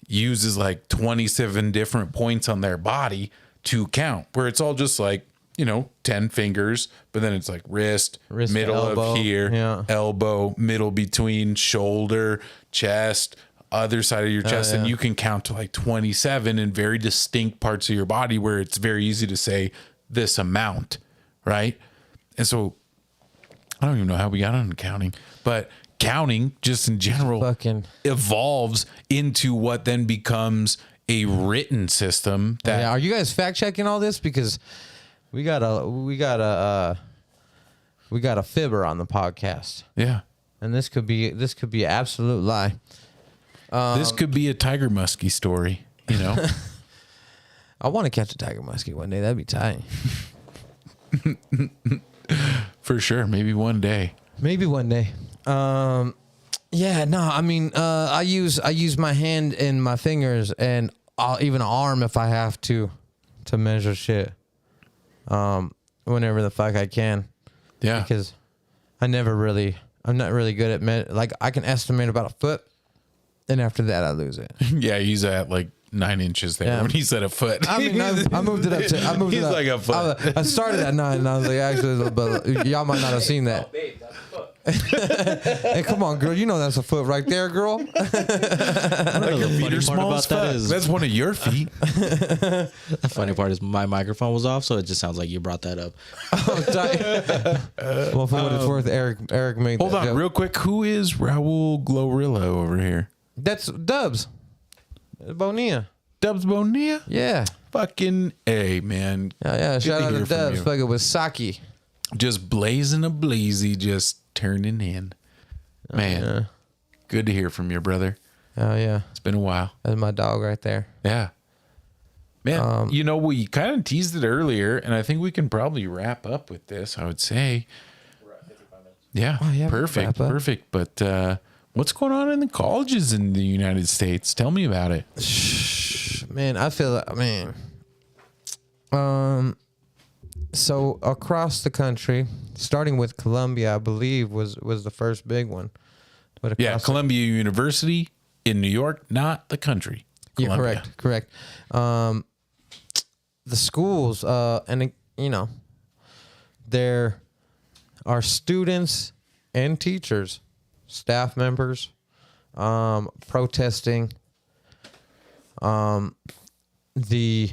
A: uses like 27 different points on their body to count, where it's all just like, 10 fingers, but then it's like wrist middle
B: elbow,
A: of here,
B: yeah.
A: elbow, middle between shoulder, chest, other side of your chest. And you can count to like 27 in very distinct parts of your body where it's very easy to say this amount, right? And so I don't even know how we got on counting, but counting just in general
B: Fucking
A: evolves into what then becomes a written system that
B: yeah, are you guys fact checking all this? Because we got a fibber on the podcast,
A: yeah.
B: and this could be an absolute lie.
A: This could be a tiger muskie story,
B: I want to catch a tiger muskie one day. That'd be tight.
A: for sure. Maybe one day.
B: Maybe one day. Yeah, no, I mean, I use my hand and my fingers and I'll even arm if I have to measure shit. Whenever the fuck I can.
A: Yeah.
B: Because I never really I'm not really good at like I can estimate about a foot, and after that I lose it.
A: Yeah, he's at like 9 inches there when he said a foot.
B: I mean, I moved it up to. I moved
A: He's
B: it up.
A: like a foot.
B: I started at 9, and I was like, actually, but y'all might not have seen that.
E: Babe, that's a foot.
B: Hey, come on, girl. You know that's a foot right there, girl.
D: Like the
A: Feet are small as fuck. That's one of your feet.
D: the funny part is my microphone was off, so it just sounds like you brought that up.
B: Well, for what it's worth, Eric made.
A: Hold
B: that
A: on,
B: joke.
A: real quick. Who is Raul Glorilla over here?
B: That's Dubs. Bonilla.
A: Dubs Bonilla?
B: Yeah.
A: Fucking A, man.
B: Yeah.
A: Good
B: Shout
A: to
B: out
A: hear
B: to
A: from
B: Dubs.
A: you.
B: Fucking with Saki.
A: Just blazing a blazy, just turning in. Man,
B: Yeah.
A: good to hear from you, brother.
B: Oh yeah.
A: It's been a while.
B: That's my dog right there.
A: Yeah. Man, we kind of teased it earlier, and I think we can probably wrap up with this, I would say.
E: We're at 55 minutes.
A: Yeah,
B: Oh, yeah, we can
A: perfect,
B: wrap up.
A: perfect. But what's going on in the colleges in the United States? Tell me about it.
B: Man, I feel like, so across the country, starting with Columbia, I believe was the first big one. But
A: Yeah,
B: across
A: Columbia University in New York, not the country.
B: Yeah,
A: Columbia.
B: correct. The schools, there are students and teachers, staff members, protesting the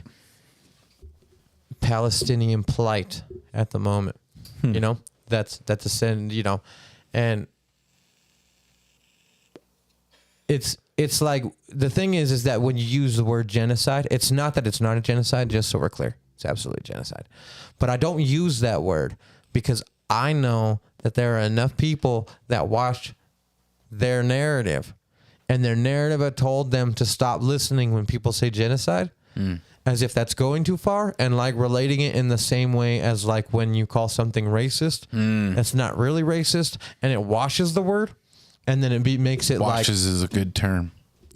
B: Palestinian plight at the moment. That's a sin, and it's like the thing is that when you use the word genocide, it's not that it's not a genocide, just so we're clear. It's absolutely genocide. But I don't use that word because I know that there are enough people that watch their narrative, and their narrative had told them to stop listening when people say genocide, as if that's going too far, and like relating it in the same way as like when you call something racist, that's not really racist, and it washes the word. And then it makes it
A: Washes is a good term.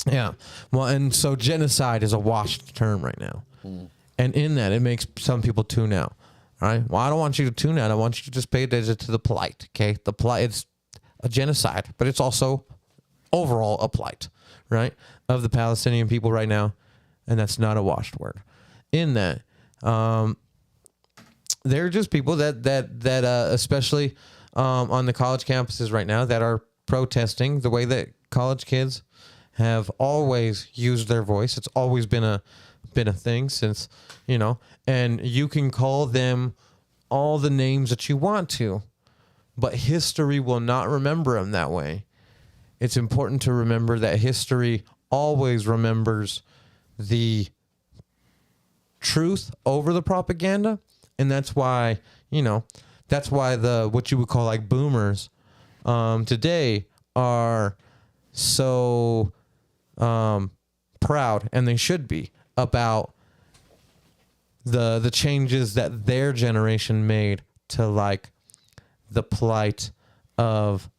B: yeah. Well, and so genocide is a washed term right now. And in that, it makes some people tune out. All right. Well, I don't want you to tune out. I want you to just pay attention to the plight. Okay. The plight, it's a genocide, but it's also overall a plight, right, of the Palestinian people right now. And that's not a washed word. In that, there are just people that especially on the college campuses right now that are protesting the way that college kids have always used their voice. It's always been a thing since, and you can call them all the names that you want to, but history will not remember them that way. It's important to remember that history always remembers the truth over the propaganda. And that's why, the, what you would call like boomers, today are so proud, and they should be, about the changes that their generation made to like the plight of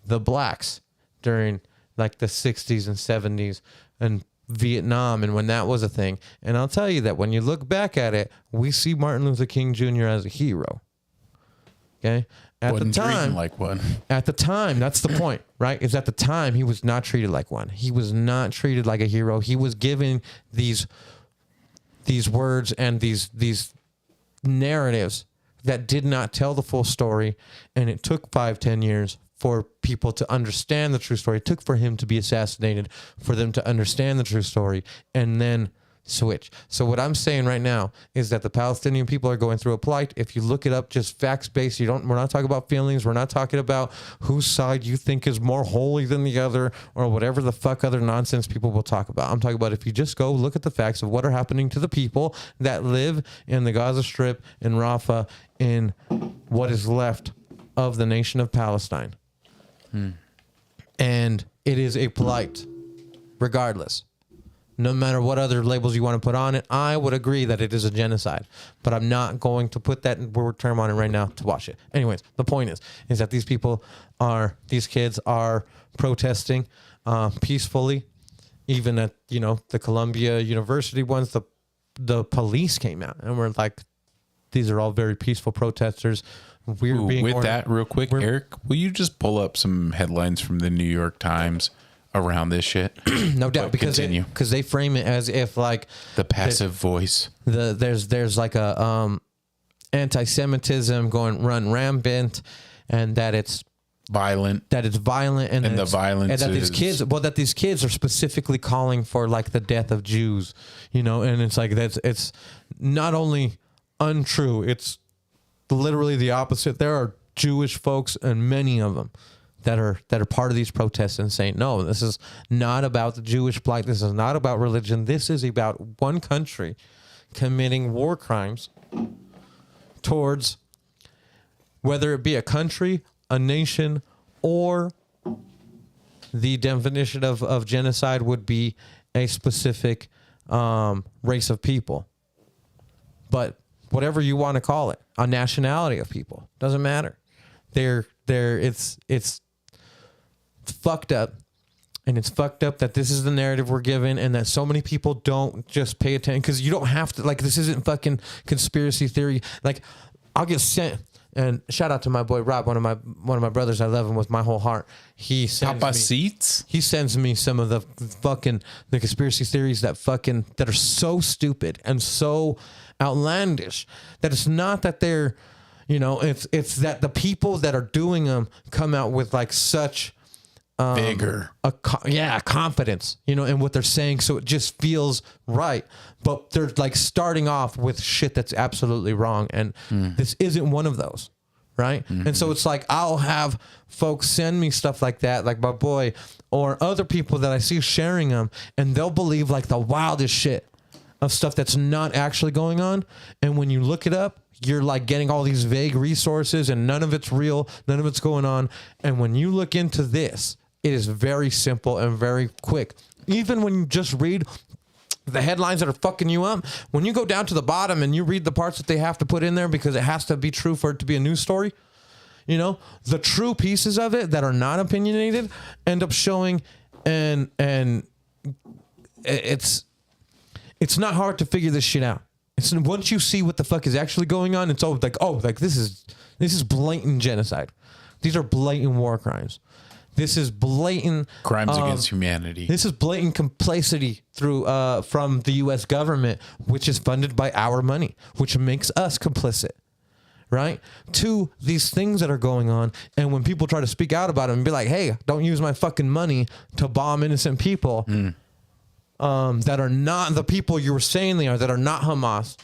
B: the blacks during like the 60s and 70s and Vietnam, and when that was a thing. And I'll tell you that when you look back at it, we see Martin Luther King Jr. as a hero. Okay? At
A: Wasn't
B: the time,
A: treating like one.
B: At the time, that's the point, right? Is at the time he was not treated like one. He was not treated like a hero. He was given these words and these narratives that did not tell the full story, and it took 5-10 years for people to understand the true story. It took for him to be assassinated, for them to understand the true story, and then switch. So what I'm saying right now is that the Palestinian people are going through a plight. If you look it up, just facts based, we're not talking about feelings. We're not talking about whose side you think is more holy than the other, or whatever the fuck other nonsense people will talk about. I'm talking about if you just go look at the facts of what are happening to the people that live in the Gaza Strip, in Rafah, in what is left of the nation of Palestine. And it is a plight, regardless. No matter what other labels you want to put on it, I would agree that it is a genocide. But I'm not going to put that word term on it right now to watch it. Anyways, the point is that these kids are protesting peacefully. Even at, the Columbia University ones, the police came out and were like, These are all very peaceful protesters. We're
A: Ooh,
B: being
A: with that real quick, Eric, will you just pull up some headlines from the New York Times around this shit?
B: no doubt,
A: But continue.
B: because they frame it as if like
A: The passive voice.
B: there's like a anti-Semitism run rampant, and that it's
A: Violent.
B: and
A: And the violence
B: and that these kids are specifically calling for like the death of Jews, you know, and it's like it's not only untrue, it's literally the opposite. There are Jewish folks, and many of them that are part of these protests and saying, no, this is not about the Jewish plight. This is not about religion. This is about one country committing war crimes towards, whether it be a country, a nation, or the definition of genocide would be a specific race of people. But whatever you want to call it, a nationality of people, doesn't matter. It's fucked up. And it's fucked up that this is the narrative we're given, and that so many people don't just pay attention, because you don't have to, like, this isn't fucking conspiracy theory. Like, I'll get sent, and shout out to my boy Rob, one of my brothers. I love him with my whole heart. He sends me some of the conspiracy theories that are so stupid and so outlandish that it's not that they're, you know, it's that the people that are doing them come out with like such
A: vigor,
B: confidence, you know, in what they're saying, so it just feels right. But they're like starting off with shit that's absolutely wrong, and this isn't one of those, right? And so it's like I'll have folks send me stuff like that, like my boy or other people that I see sharing them, and they'll believe like the wildest shit of stuff that's not actually going on. And when you look it up, you're like getting all these vague resources, and none of it's real, none of it's going on. And when you look into this, it is very simple and very quick. Even when you just read the headlines that are fucking you up, when you go down to the bottom and you read the parts that they have to put in there because it has to be true for it to be a news story, you know, the true pieces of it that are not opinionated end up showing, and it's not hard to figure this shit out. It's once you see what the fuck is actually going on, it's all like, this is blatant genocide. These are blatant war crimes. This is blatant
A: crimes against humanity.
B: This is blatant complicity through from the U.S. government, which is funded by our money, which makes us complicit, right? To these things that are going on. And when people try to speak out about it and be like, hey, don't use my fucking money to bomb innocent people that are not the people you were saying they are, that are not Hamas.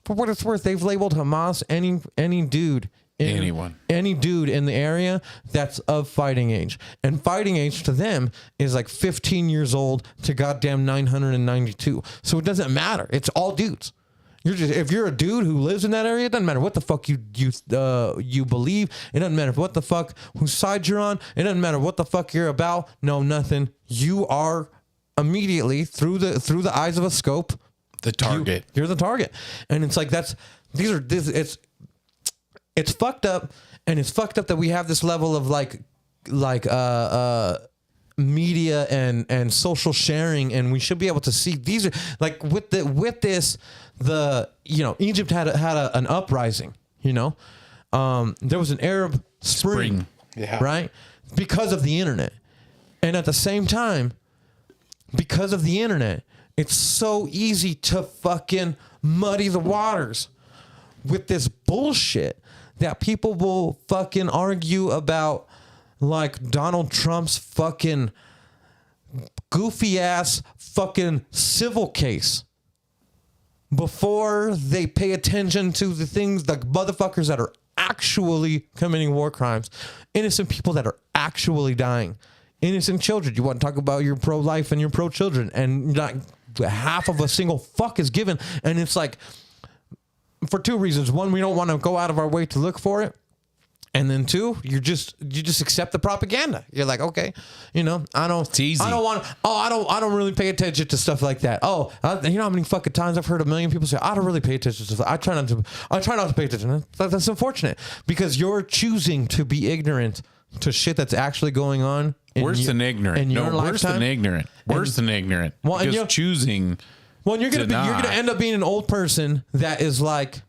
B: For what it's worth, they've labeled Hamas any dude. Any dude in the area that's of fighting age. And fighting age to them is like 15 years old to goddamn 992. So it doesn't matter. It's all dudes. If you're a dude who lives in that area, it doesn't matter what the fuck you believe. It doesn't matter what the fuck whose side you're on. It doesn't matter what the fuck you're about. No, nothing. You are immediately through the eyes of a scope
A: the target.
B: You're the target. And it's like it's fucked up, and it's fucked up that we have this level of like media and social sharing, and we should be able to see these are like with this Egypt had an uprising, you know, there was an Arab spring.
A: Yeah.
B: Right, because of the internet, and at the same time, because of the internet, it's so easy to fucking muddy the waters with this bullshit that people will fucking argue about, like Donald Trump's fucking goofy ass fucking civil case, before they pay attention to the things, the motherfuckers that are actually committing war crimes, innocent people that are actually dying, innocent children. You want to talk about your pro-life and your pro-children, and not half of a single fuck is given. And it's like, for two reasons. One, we don't want to go out of our way to look for it. And then two, you just accept the propaganda. You're like, okay, you know, it's easy. I don't really pay attention to stuff like that. You know how many fucking times I've heard a million people say, I don't really pay attention to stuff. I try not to pay attention. That's unfortunate, because you're choosing to be ignorant to shit that's actually going on.
A: Worse than ignorant. Worse than ignorant. Well, because choosing.
B: Well, you're gonna end up being an old person that is like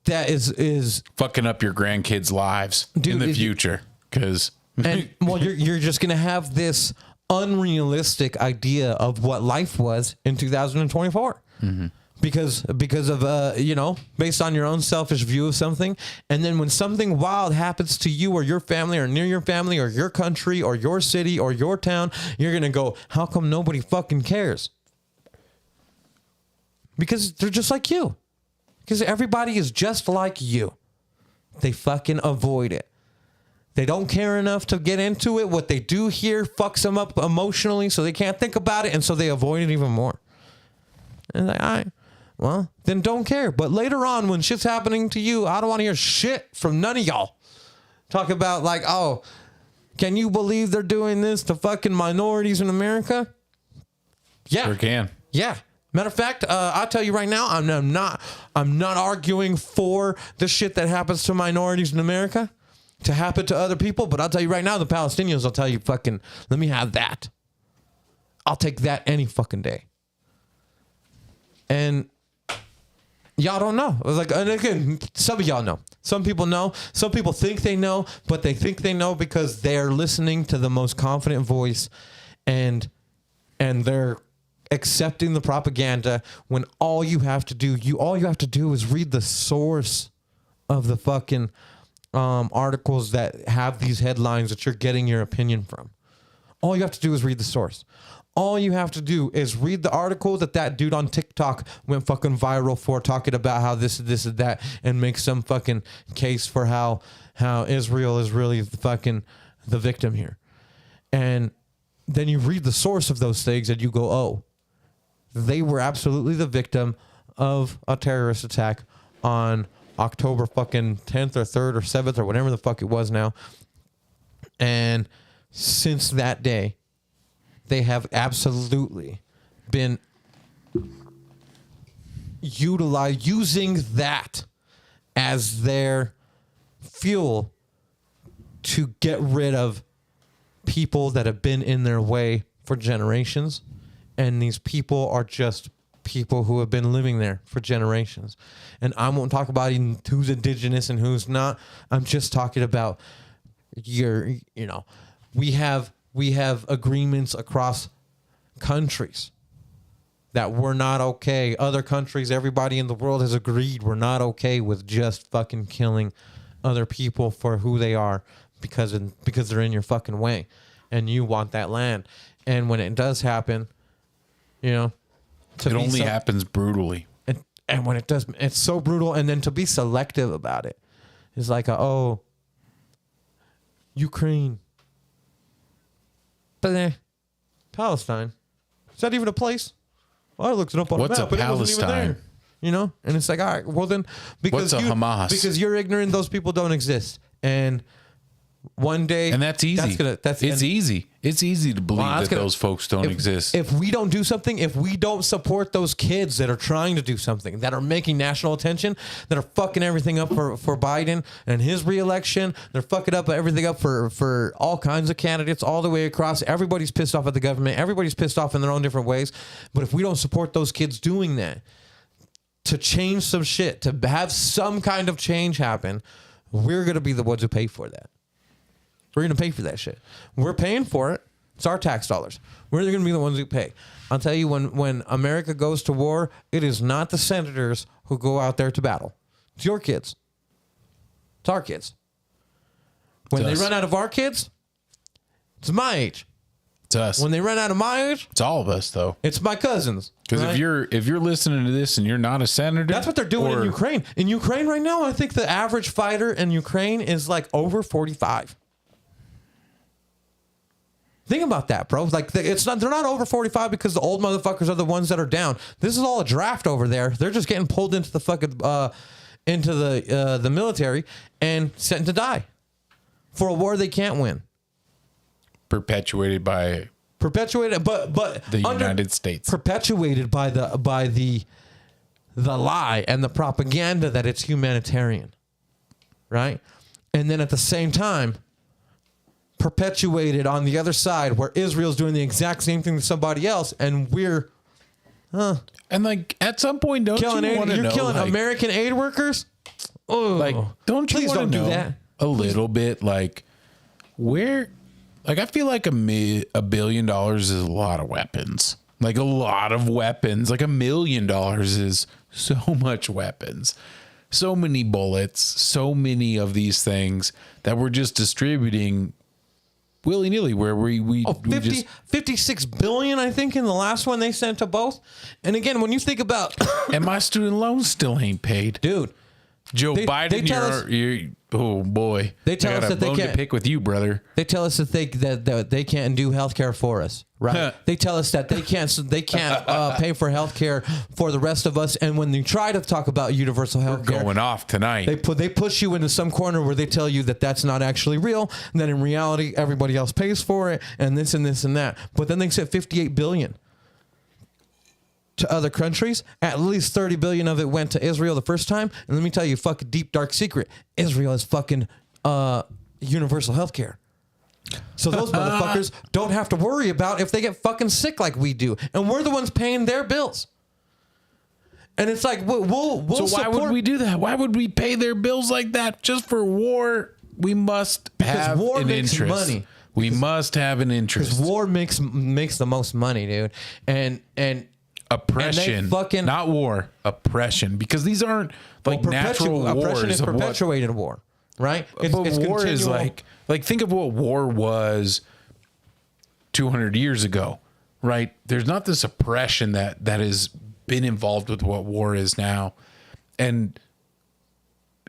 B: that is
A: fucking up your grandkids' lives
B: Dude,
A: in the
B: is-
A: future. Because
B: and well, you're just gonna have this unrealistic idea of what life was in 2024. Because of based on your own selfish view of something, and then when something wild happens to you or your family or near your family or your country or your city or your town, you're gonna go, how come nobody fucking cares? Because they're just like you. Because everybody is just like you. They fucking avoid it. They don't care enough to get into it. What they do here fucks them up emotionally, so they can't think about it, and so they avoid it even more. And like, all right. Well, then don't care. But later on, when shit's happening to you, I don't want to hear shit from none of y'all. Talk about like, oh, can you believe they're doing this to fucking minorities in America? Yeah.
A: sure can.
B: Yeah. Matter of fact, I'll tell you right now, I'm not arguing for the shit that happens to minorities in America to happen to other people. But I'll tell you right now, the Palestinians will tell you fucking, let me have that. I'll take that any fucking day. And y'all don't know. Like, and again, some of y'all know. Some people know. Some people think they know, but they think they know because they're listening to the most confident voice, and they're accepting the propaganda. When all you have to do is read the source of the fucking articles that have these headlines that you're getting your opinion from. All you have to do is read the source. All you have to do is read the article that dude on TikTok went fucking viral for, talking about how this and that, and make some fucking case for how Israel is really the victim here. And then you read the source of those things and you go, oh, they were absolutely the victim of a terrorist attack on October fucking 10th or 3rd or 7th or whatever the fuck it was now. And since that day, they have absolutely been using that as their fuel to get rid of people that have been in their way for generations. And these people are just people who have been living there for generations. And I won't talk about who's indigenous and who's not. I'm just talking about we have agreements across countries that we're not okay. Other countries, everybody in the world has agreed we're not okay with just fucking killing other people for who they are because they're in your fucking way and you want that land. And when it does happen, it
A: only happens brutally.
B: And when it does, it's so brutal. And then to be selective about it is like, Ukraine. But Palestine. Is that even a place? Well, I looked it up on
A: What's
B: the map,
A: a
B: but it wasn't even
A: Palestine?
B: there. And it's like, all right, well then, because
A: What's a Hamas?
B: Because you're ignorant, those people don't exist. And one day,
A: And that's easy. It's easy. It's easy to believe that those folks don't exist.
B: If we don't do something, if we don't support those kids that are trying to do something, that are making national attention, that are fucking everything up for Biden and his reelection, they're fucking up everything up for all kinds of candidates all the way across. Everybody's pissed off at the government. Everybody's pissed off in their own different ways. But if we don't support those kids doing that, to change some shit, to have some kind of change happen, we're going to be the ones who pay for that. We're going to pay for that shit. We're paying for it. It's our tax dollars. We're going to be the ones who pay. I'll tell you, when America goes to war, it is not the senators who go out there to battle. It's your kids. It's our kids. When they run out of our kids, it's my age.
A: It's us.
B: When they run out of my age,
A: It's all of us, though.
B: it's my cousins.
A: Because
B: right?
A: if you're listening to this and you're not a senator,
B: That's what they're doing in Ukraine. In Ukraine right now, I think the average fighter in Ukraine is like over 45. Think about that, bro. Like they're not over 45 because the old motherfuckers are the ones that are down. This is all a draft over there. They're just getting pulled into the fucking into the military and sent to die for a war they can't win.
A: perpetuated by
B: But
A: the United States.
B: Perpetuated by the lie and the propaganda that it's humanitarian, right? And then at the same time, perpetuated on the other side where Israel's doing the exact same thing to somebody else, and we're
A: and like at some point, don't
B: killing
A: you want to know?
B: you're killing
A: like,
B: American aid workers. Oh,
A: Like, don't you
B: please
A: want
B: don't
A: to
B: do
A: know
B: that.
A: a little bit? Like, where? Like, I feel like $1 billion is a lot of weapons. Like a lot of weapons. Like $1 million is so much weapons. So many bullets, so many of these things that we're just distributing willy-nilly, where we
B: 56 billion, I think, in the last one they sent to both. And again, when you think about
A: and my student loans still ain't paid.
B: dude,
A: Joe Biden,
B: they tell us-
A: oh boy.
B: They tell
A: I
B: us
A: got a
B: that they
A: bone to
B: can't-
A: pick with you, brother.
B: they tell us that they can't do healthcare for us, right? They tell us that they can't pay for healthcare for the rest of us. And when you try to talk about universal healthcare,
A: Going off tonight.
B: They push you into some corner where they tell you that that's not actually real, and that in reality everybody else pays for it, and this and this and that. But then they said 58 billion to other countries. At least 30 billion of it went to Israel the first time. And let me tell you, fucking deep dark secret: Israel is fucking universal healthcare. So those motherfuckers don't have to worry about if they get fucking sick like we do, and we're the ones paying their bills. And it's like we'll
A: so why
B: support,
A: would we do that? Why would we pay their bills like that just for war? We must have
B: war
A: an
B: makes
A: interest.
B: money.
A: We must have an interest.
B: War makes the most money, dude. And
A: Oppression,
B: and they fucking-
A: not war. Oppression, because these aren't like natural
B: oppression is
A: wars. Of what,
B: perpetuated war, right?
A: but war is
B: continual.
A: like think of what war was 200 years ago, right? There's not this oppression that has been involved with what war is now, and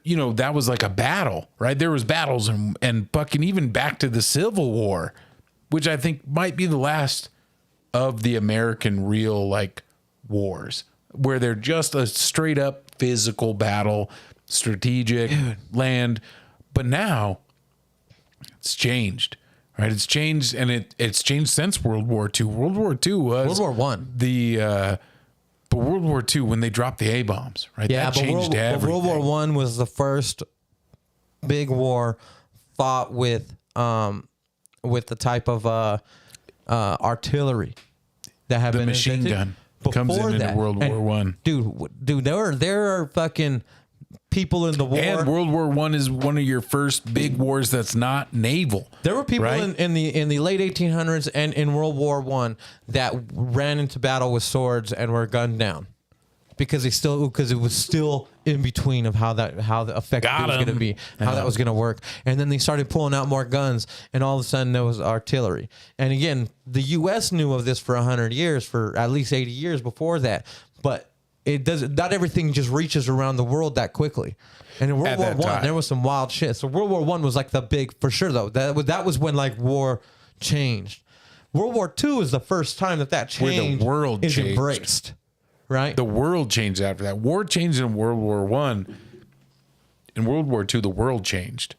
A: that was like a battle, right? There was battles and fucking even back to the Civil War, which I think might be the last of the American real like wars, where they're just a straight up physical battle, strategic land. But now it's changed, right? It's changed, and it's changed since World War II. World War II was
B: World War I.
A: But World War II, when they dropped the A bombs, right?
B: Yeah,
A: that
B: but
A: changed everything.
B: World War I was the first big war fought with the type of artillery that had
A: The
B: been
A: machine
B: invented.
A: gun comes
B: Before
A: into
B: that,
A: World
B: and
A: War I.
B: Dude, there are fucking people in the war.
A: And World War I is one of your first big wars that's not naval.
B: There were people
A: right?
B: in the late 1800s and in World War I that ran into battle with swords and were gunned down because it was still in between of how the effective it was going to be, how that was going to work. And then they started pulling out more guns, and all of a sudden there was artillery. And again, the U.S. knew of this for 100 years, for at least 80 years before that, but it doesn't. Not everything just reaches around the world that quickly. And in World War I, there was some wild shit. So World War I was like the big, for sure though. That was when like war changed. World War II is the first time that change
A: Where the world
B: is
A: changed.
B: embraced. Right?
A: The world changed after that. War changed in World War I. In World War II, the world changed.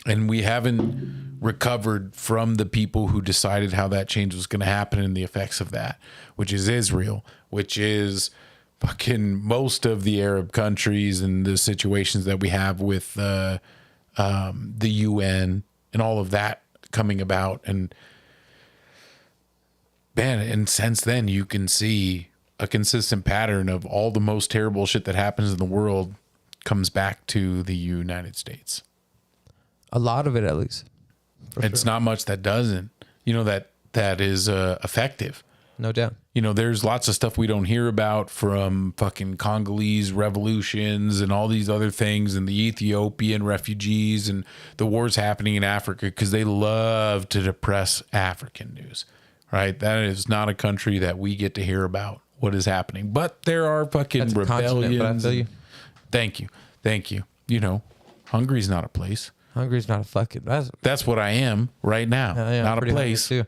A: And we haven't recovered from the people who decided how that change was going to happen and the effects of that, which is Israel, which is fucking most of the Arab countries and the situations that we have with the UN and all of that coming about. And man, and since then you can see a consistent pattern of all the most terrible shit that happens in the world comes back to the United States.
B: A lot of it, at least.
A: It's not much that doesn't, that is effective.
B: No doubt.
A: There's lots of stuff we don't hear about, from fucking Congolese revolutions and all these other things, and the Ethiopian refugees and the wars happening in Africa, because they love to depress African news, right? That is not a country that we get to hear about what is happening. But there are fucking
B: That's a continent,
A: rebellions.
B: but I feel you.
A: Thank you. Hungary's not a place.
B: Hungary's not a fucking.
A: That's what I am right now.
B: Yeah,
A: not a
B: pretty
A: place.
B: hungry,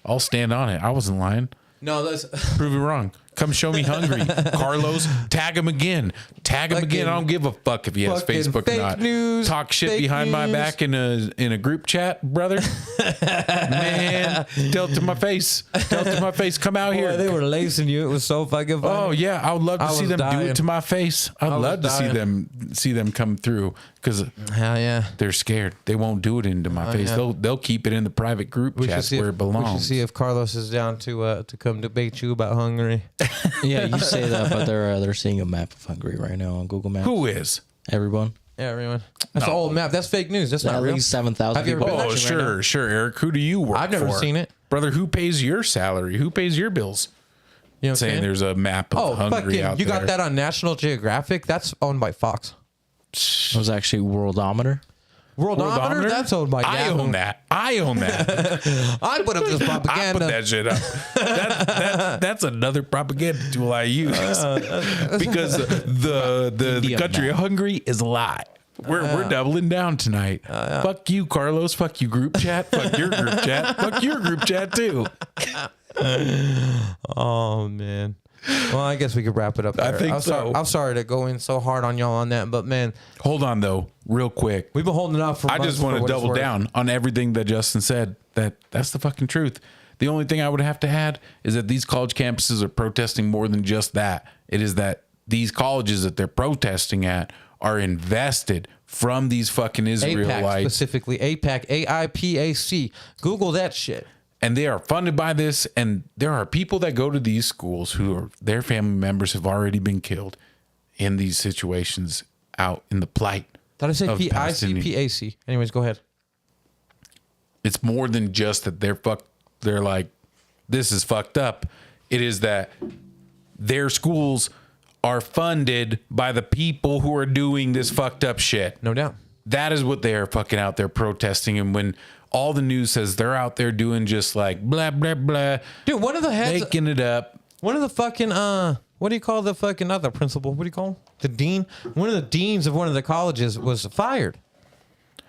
A: I'll stand on it. I wasn't lying.
B: No, that's
A: Prove it wrong. Come show me Hungary. Carlos, tag him again. Tag him again. I don't give a fuck if he has
B: fucking
A: Facebook or
B: fake
A: not.
B: news,
A: Talk shit
B: fake
A: behind my
B: news.
A: back in a group chat, brother. Man, tell it to my face. Tell it to my face. Come out
B: Boy,
A: here.
B: they were lacing you. It was so fucking funny.
A: Oh yeah, I would love to
B: I
A: see
B: was
A: them do
B: dying.
A: it to my face. I'd
B: was
A: love to
B: dying.
A: see them come through, because
B: Hell yeah.
A: they're scared. They won't do it into my face.
B: yeah.
A: They'll keep it in the private group chats where it belongs.
B: We should see if Carlos is down to come debate you about Hungary.
D: Yeah, you say that, but they're seeing a map of Hungary right now on Google Maps.
A: Who is?
D: Everyone.
B: Yeah, everyone. That's
A: No.
B: an old map. That's fake news. That's
D: At
B: not real.
D: least 7,000
B: Have you ever
D: people.
B: been
A: Oh,
B: there?
A: sure, sure, Eric. Who do you work for?
B: I've never seen it.
A: Brother, who pays your salary? Who pays your bills?
B: You know what I'm
A: Saying
B: saying?
A: there's a map of
B: Oh,
A: Hungary
B: fucking!
A: out
B: You
A: there.
B: got that on National Geographic? That's owned by Fox.
D: It was actually Worldometer.
B: Worldometer?
A: Worldometer?
B: That's owned by
A: I
B: Yahoo.
A: own that. I own that.
B: I put up this
A: I
B: propaganda.
A: put that shit up. That's another propaganda tool I use because the country of Hungary is a lie. We're doubling down tonight. Fuck you, Carlos. Fuck you, group chat. Fuck your group chat. Fuck your group chat too.
B: Oh man. Well, I guess we could wrap it up there.
A: I think so.
B: I'm sorry to go in so hard on y'all on that, but man,
A: Hold on though, real quick.
B: we've been holding it up for
A: I
B: months
A: just want
B: for
A: to
B: what it's
A: double
B: worth.
A: down on everything that Justin said. That's the fucking truth. The only thing I would have to add is that these college campuses are protesting more than just that. It is that these colleges that they're protesting at are invested from these fucking
B: APAC
A: Israelites,
B: specifically. APAC, AIPAC. Google that shit.
A: and they are funded by this. And there are people that go to these schools who are their family members have already been killed in these situations out in the plight.
B: Did I say
A: of Palestinian.
B: PICPAC? Anyways, go ahead.
A: It's more than just that they're like, this is fucked up. It is that their schools are funded by the people who are doing this fucked up shit.
B: No doubt.
A: That is what they are fucking out there protesting. And when all the news says they're out there doing just like blah, blah, blah,
B: Dude, one of the heads,
A: making it up.
B: one of the fucking, what do you call the fucking, not the principal, what do you call him? The dean? One of the deans of one of the colleges was fired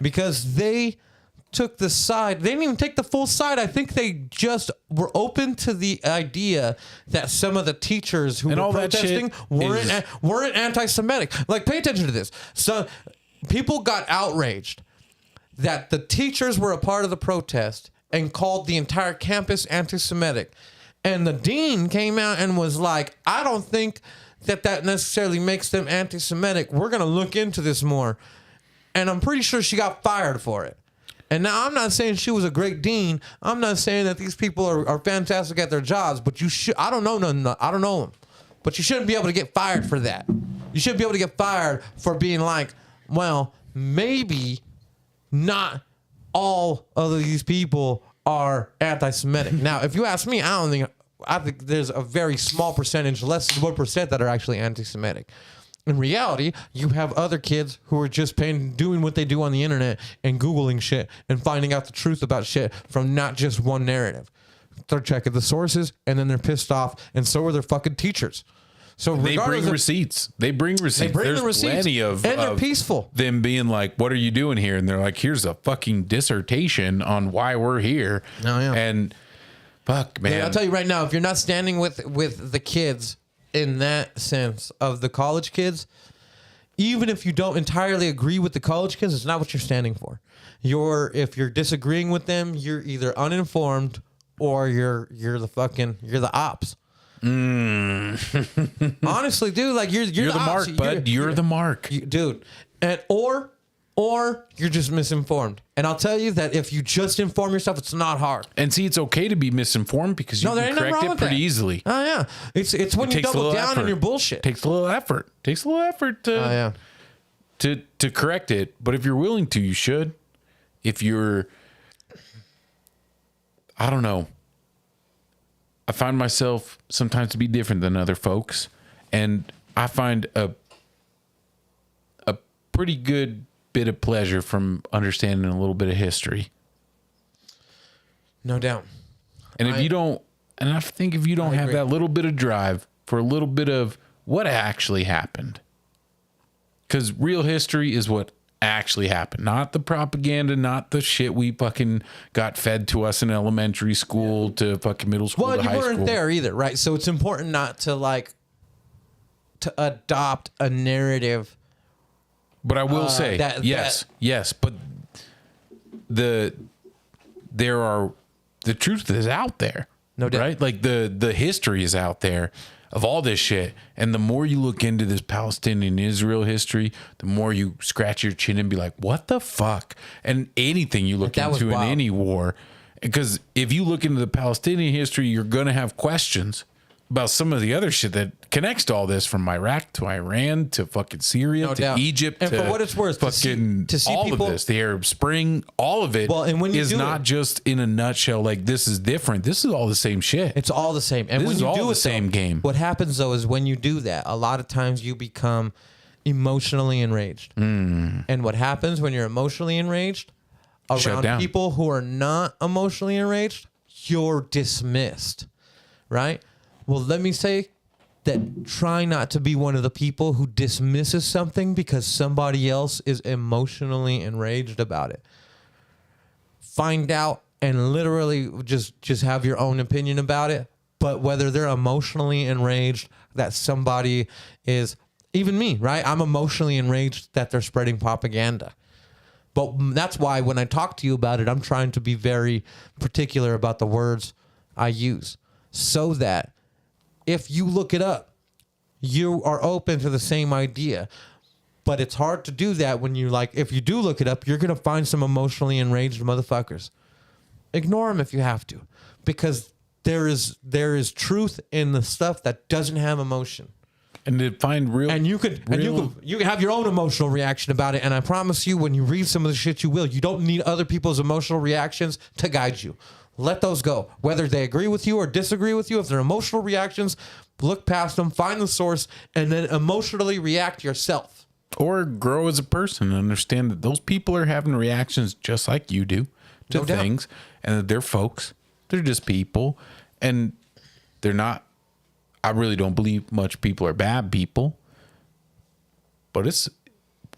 B: because they took the side. They didn't even take the full side. I think they just were open to the idea that some of the teachers who
A: And
B: were
A: all that
B: protesting
A: shit
B: weren't anti-Semitic. Like, pay attention to this. So people got outraged that the teachers were a part of the protest and called the entire campus anti-Semitic. And the dean came out and was like, I don't think that necessarily makes them anti-Semitic. We're going to look into this more. And I'm pretty sure she got fired for it. And now I'm not saying she was a great dean. I'm not saying that these people are fantastic at their jobs, but you should, I don't know them. But you shouldn't be able to get fired for that. You shouldn't be able to get fired for being like, well, maybe not all of these people are anti-Semitic. Now, if you ask me, I think there's a very small percentage, less than 1%, that are actually anti-Semitic. In reality, you have other kids who are just doing what they do on the internet and Googling shit and finding out the truth about shit from not just one narrative. They're checking the sources and then they're pissed off, and so are their fucking teachers. So
A: They bring receipts. They bring receipts.
B: They bring
A: There's
B: the receipts,
A: plenty of
B: and they're
A: of
B: peaceful.
A: Them being like, "What are you doing here?" And they're like, "Here's a fucking dissertation on why we're here."
B: Oh, yeah.
A: And fuck, man.
B: I'll tell you right now, if you're not standing with the kids in that sense of the college kids, even if you don't entirely agree with the college kids, it's not what you're standing for. If you're disagreeing with them, you're either uninformed or you're the ops. Honestly, dude, like you're
A: You're the
B: ops.
A: mark, bud. You're the mark.
B: Dude. And or you're just misinformed. And I'll tell you that if you just inform yourself, it's not hard.
A: And see, it's okay to be misinformed because you
B: No, there
A: can
B: ain't nothing
A: correct
B: wrong
A: it
B: with
A: pretty
B: that.
A: easily.
B: Oh yeah, it's when you
A: Takes a
B: double
A: little
B: down on
A: effort.
B: your bullshit.
A: Takes a little effort. Takes a little effort to
B: Oh yeah.
A: to correct it. But if you're willing to, you should. If you're, I don't know. I find myself sometimes to be different than other folks, and I find a pretty good bit of pleasure from understanding a little bit of history.
B: No doubt.
A: And if you don't, and I think if you don't have
B: agree.
A: that little bit of drive for a little bit of what actually happened, because real history is what actually happened, not the propaganda, not the shit we fucking got fed to us in elementary school to fucking middle school
B: Well,
A: to
B: you
A: high
B: weren't
A: school.
B: there either, right? So it's important not to to adopt a narrative.
A: But I will say,
B: that-
A: yes, but the truth is out there.
B: No doubt.
A: Right? Like the history is out there of all this shit. And the more you look into this Palestinian Israel history, the more you scratch your chin and be like, what the fuck? And anything you look
B: That was
A: into in
B: wild.
A: any war. Because if you look into the Palestinian history, you're going to have questions. about some of the other shit that connects to all this, from Iraq to Iran to fucking Syria
B: No
A: to
B: doubt.
A: Egypt
B: And
A: to
B: for what it's worth, to
A: fucking
B: see
A: all
B: people-
A: of this, the Arab Spring, all of it
B: Well, and when you
A: is
B: do
A: not
B: it-
A: just in a nutshell like this is different. This is all the same shit.
B: It's all the same. And
A: This
B: when
A: is
B: you
A: all
B: do
A: the
B: it,
A: same
B: though,
A: game.
B: What happens though is when you do that, a lot of times you become emotionally enraged. And what happens when you're emotionally enraged
A: Shut
B: around
A: down.
B: people who are not emotionally enraged, you're dismissed. Right? Well, let me say that try not to be one of the people who dismisses something because somebody else is emotionally enraged about it. Find out and literally just have your own opinion about it. But whether they're emotionally enraged that somebody is, even me, right? I'm emotionally enraged that they're spreading propaganda. But that's why when I talk to you about it, I'm trying to be very particular about the words I use so that if you look it up, you are open to the same idea. But it's hard to do that when you if you do look it up, you're going to find some emotionally enraged motherfuckers. Ignore them if you have to, because there is truth in the stuff that doesn't have emotion.
A: And to find real,
B: And you can have your own emotional reaction about it. And I promise you, when you read some of the shit, you will. You don't need other people's emotional reactions to guide you. Let those go. Whether they agree with you or disagree with you, if they're emotional reactions, look past them, find the source, and then emotionally react yourself.
A: or grow as a person and understand that those people are having reactions just like you do to
B: No doubt.
A: things, and that they're folks. They're just people, and they're not. I really don't believe much people are bad people, but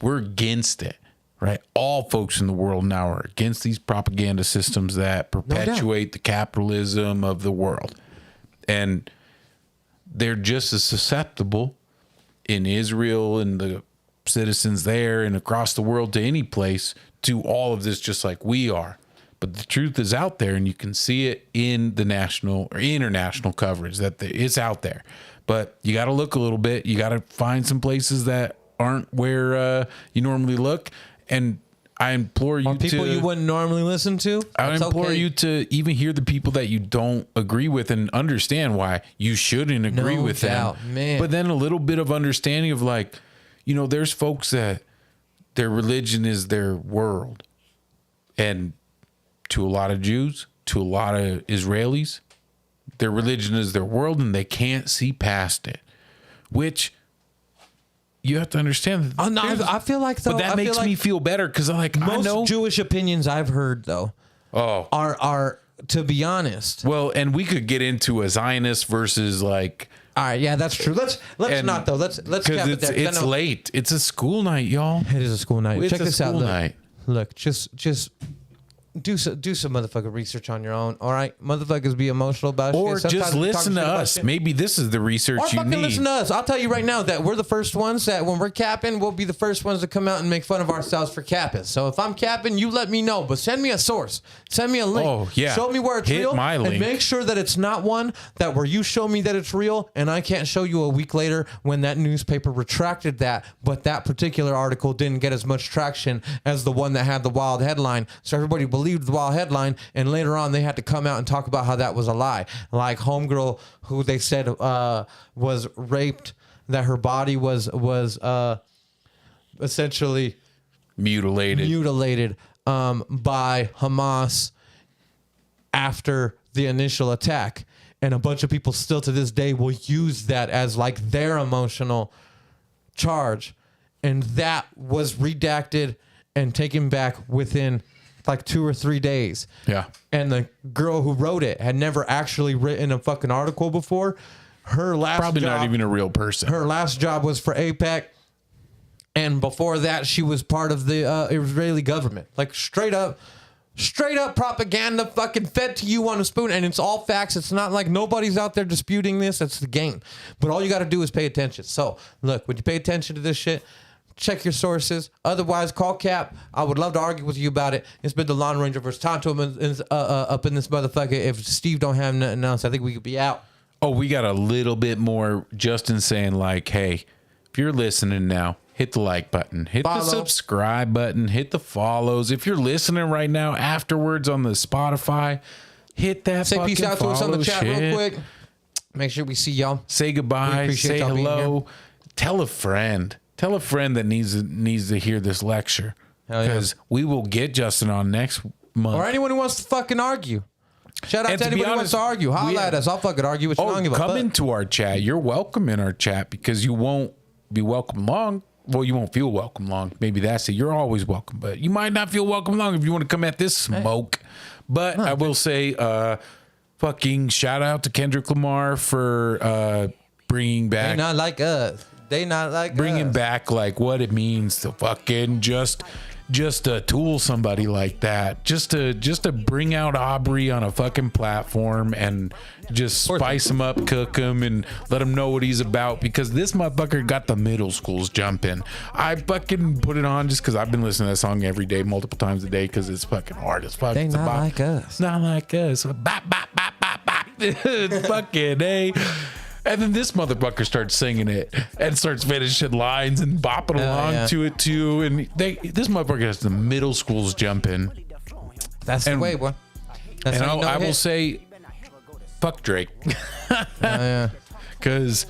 A: we're against it, right? All folks in the world now are against these propaganda systems that perpetuate the capitalism of the world, and they're just as susceptible in Israel and the citizens there and across the world to any place to all of this, just like we are. But the truth is out there, and you can see it in the national or international coverage that it's out there. But you got to look a little bit. You got to find some places that aren't where you normally look. And I implore you
B: People you wouldn't normally listen to.
A: I
B: That's
A: implore
B: okay.
A: you to even hear the people that you don't agree with and understand why you shouldn't agree
B: No
A: with
B: doubt,
A: them.
B: man.
A: But then a little bit of understanding of there's folks that their religion is their world. And to a lot of Jews, to a lot of Israelis, their religion is their world and they can't see past it, which you have to understand.
B: Oh, no, I feel like though,
A: but that
B: I feel
A: makes
B: like
A: me feel better because I
B: most
A: know.
B: Jewish opinions I've heard though are to be honest.
A: Well, and we could get into a Zionist versus
B: All right, yeah, that's true. Let's
A: and-
B: not though. Let's cap it there. 'cause I
A: it's
B: know-
A: late. It's a school night, y'all.
B: It is a school night.
A: It's
B: Check
A: a
B: this out.
A: school
B: Look,
A: night.
B: look, just do some motherfucking research on your own. All right, motherfuckers be emotional about
A: Or
B: shit. Sometimes
A: just
B: we talk
A: listen
B: shit
A: to
B: about
A: us.
B: shit.
A: Maybe this is the research
B: Or
A: you
B: fucking
A: need.
B: listen to us. I'll tell you right now that we're the first ones that when we're capping, we'll be the first ones to come out and make fun of ourselves for capping. So if I'm capping, you let me know. But send me a source. Send me a link.
A: Oh, yeah.
B: Show me where it's
A: Hit
B: real.
A: my
B: and
A: link.
B: make sure that it's not one that where you show me that it's real and I can't show you a week later when that newspaper retracted that, but that particular article didn't get as much traction as the one that had the wild headline. So everybody believed the wild headline, and later on they had to come out and talk about how that was a lie. Like homegirl who they said was raped, that her body was essentially mutilated by Hamas after the initial attack. And a bunch of people still to this day will use that as like their emotional charge. And that was redacted and taken back within like 2 or 3 days.
A: Yeah.
B: And the girl who wrote it had never actually written a fucking article before. Her last
A: Probably
B: job,
A: not even a real person.
B: her last job was for APEC. And before that, she was part of the Israeli government. Like straight up propaganda fucking fed to you on a spoon. And it's all facts. It's not like nobody's out there disputing this. It's the game. But all you got to do is pay attention. So look, when you pay attention to this shit, check your sources. Otherwise, call Cap. I would love to argue with you about it. It's been the Lone Ranger versus Tonto up in this motherfucker. If Steve don't have nothing else, I think we could be out.
A: Oh, we got a little bit more. Justin saying like, hey, if you're listening now, hit the like button, hit
B: Follow.
A: the subscribe button, hit the follows. If you're listening right now afterwards on the Spotify, hit that
B: Say
A: fucking
B: peace out to us on the
A: follow
B: chat
A: shit.
B: real quick. Make sure we see y'all.
A: Say
B: We
A: goodbye.
B: appreciate
A: Say
B: y'all being
A: hello. Tell a friend. Tell a friend that needs to hear this lecture.
B: Hell yeah.
A: Because we will get Justin on next month.
B: Or anyone who wants to fucking argue. Shout out
A: And
B: to
A: to be
B: anybody who wants
A: honest,
B: to argue. Holla at us. I'll fucking argue with you. I don't give a
A: come
B: fuck.
A: into our chat. You're welcome in our chat because you won't be welcome long. Well, you won't feel welcome long. Maybe that's it. You're always welcome, but you might not feel welcome long if you want to come at this smoke. But I will say, fucking shout out to Kendrick Lamar for bringing back.
B: They not like us. They not like
A: Bringing
B: us.
A: back like what it means to fucking just to tool somebody like that, just to bring out Aubrey on a fucking platform and just spice him up, cook him, and let him know what he's about, because this motherfucker got the middle schools jumping. I fucking put it on just because I've been listening to that song every day, multiple times a day, because it's fucking hard as fuck.
B: They
A: It's
B: not
A: about-
B: like us.
A: not like us. Bop, bop, bop, bop, bop. Fucking A. And then this motherfucker starts singing it and starts finishing lines and bopping along
B: yeah.
A: to it too. And this motherfucker has the middle schools jumping.
B: That's the
A: And-
B: way, boy. That's
A: And
B: how you know
A: I
B: it
A: will
B: hit.
A: say, fuck Drake.
B: Yeah.
A: Because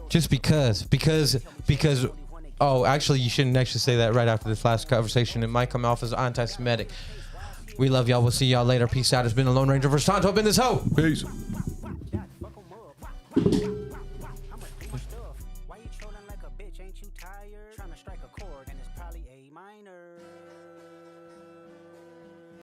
B: Just because. Oh, actually, you shouldn't actually say that right after this last conversation. It might come off as anti-Semitic. We love y'all. We'll see y'all later. Peace out. It's been the Lone Ranger vs. Tonto up in this hoe.
A: peace.
F: Why you trolling like a bitch? Ain't you tired? Trying to strike a chord.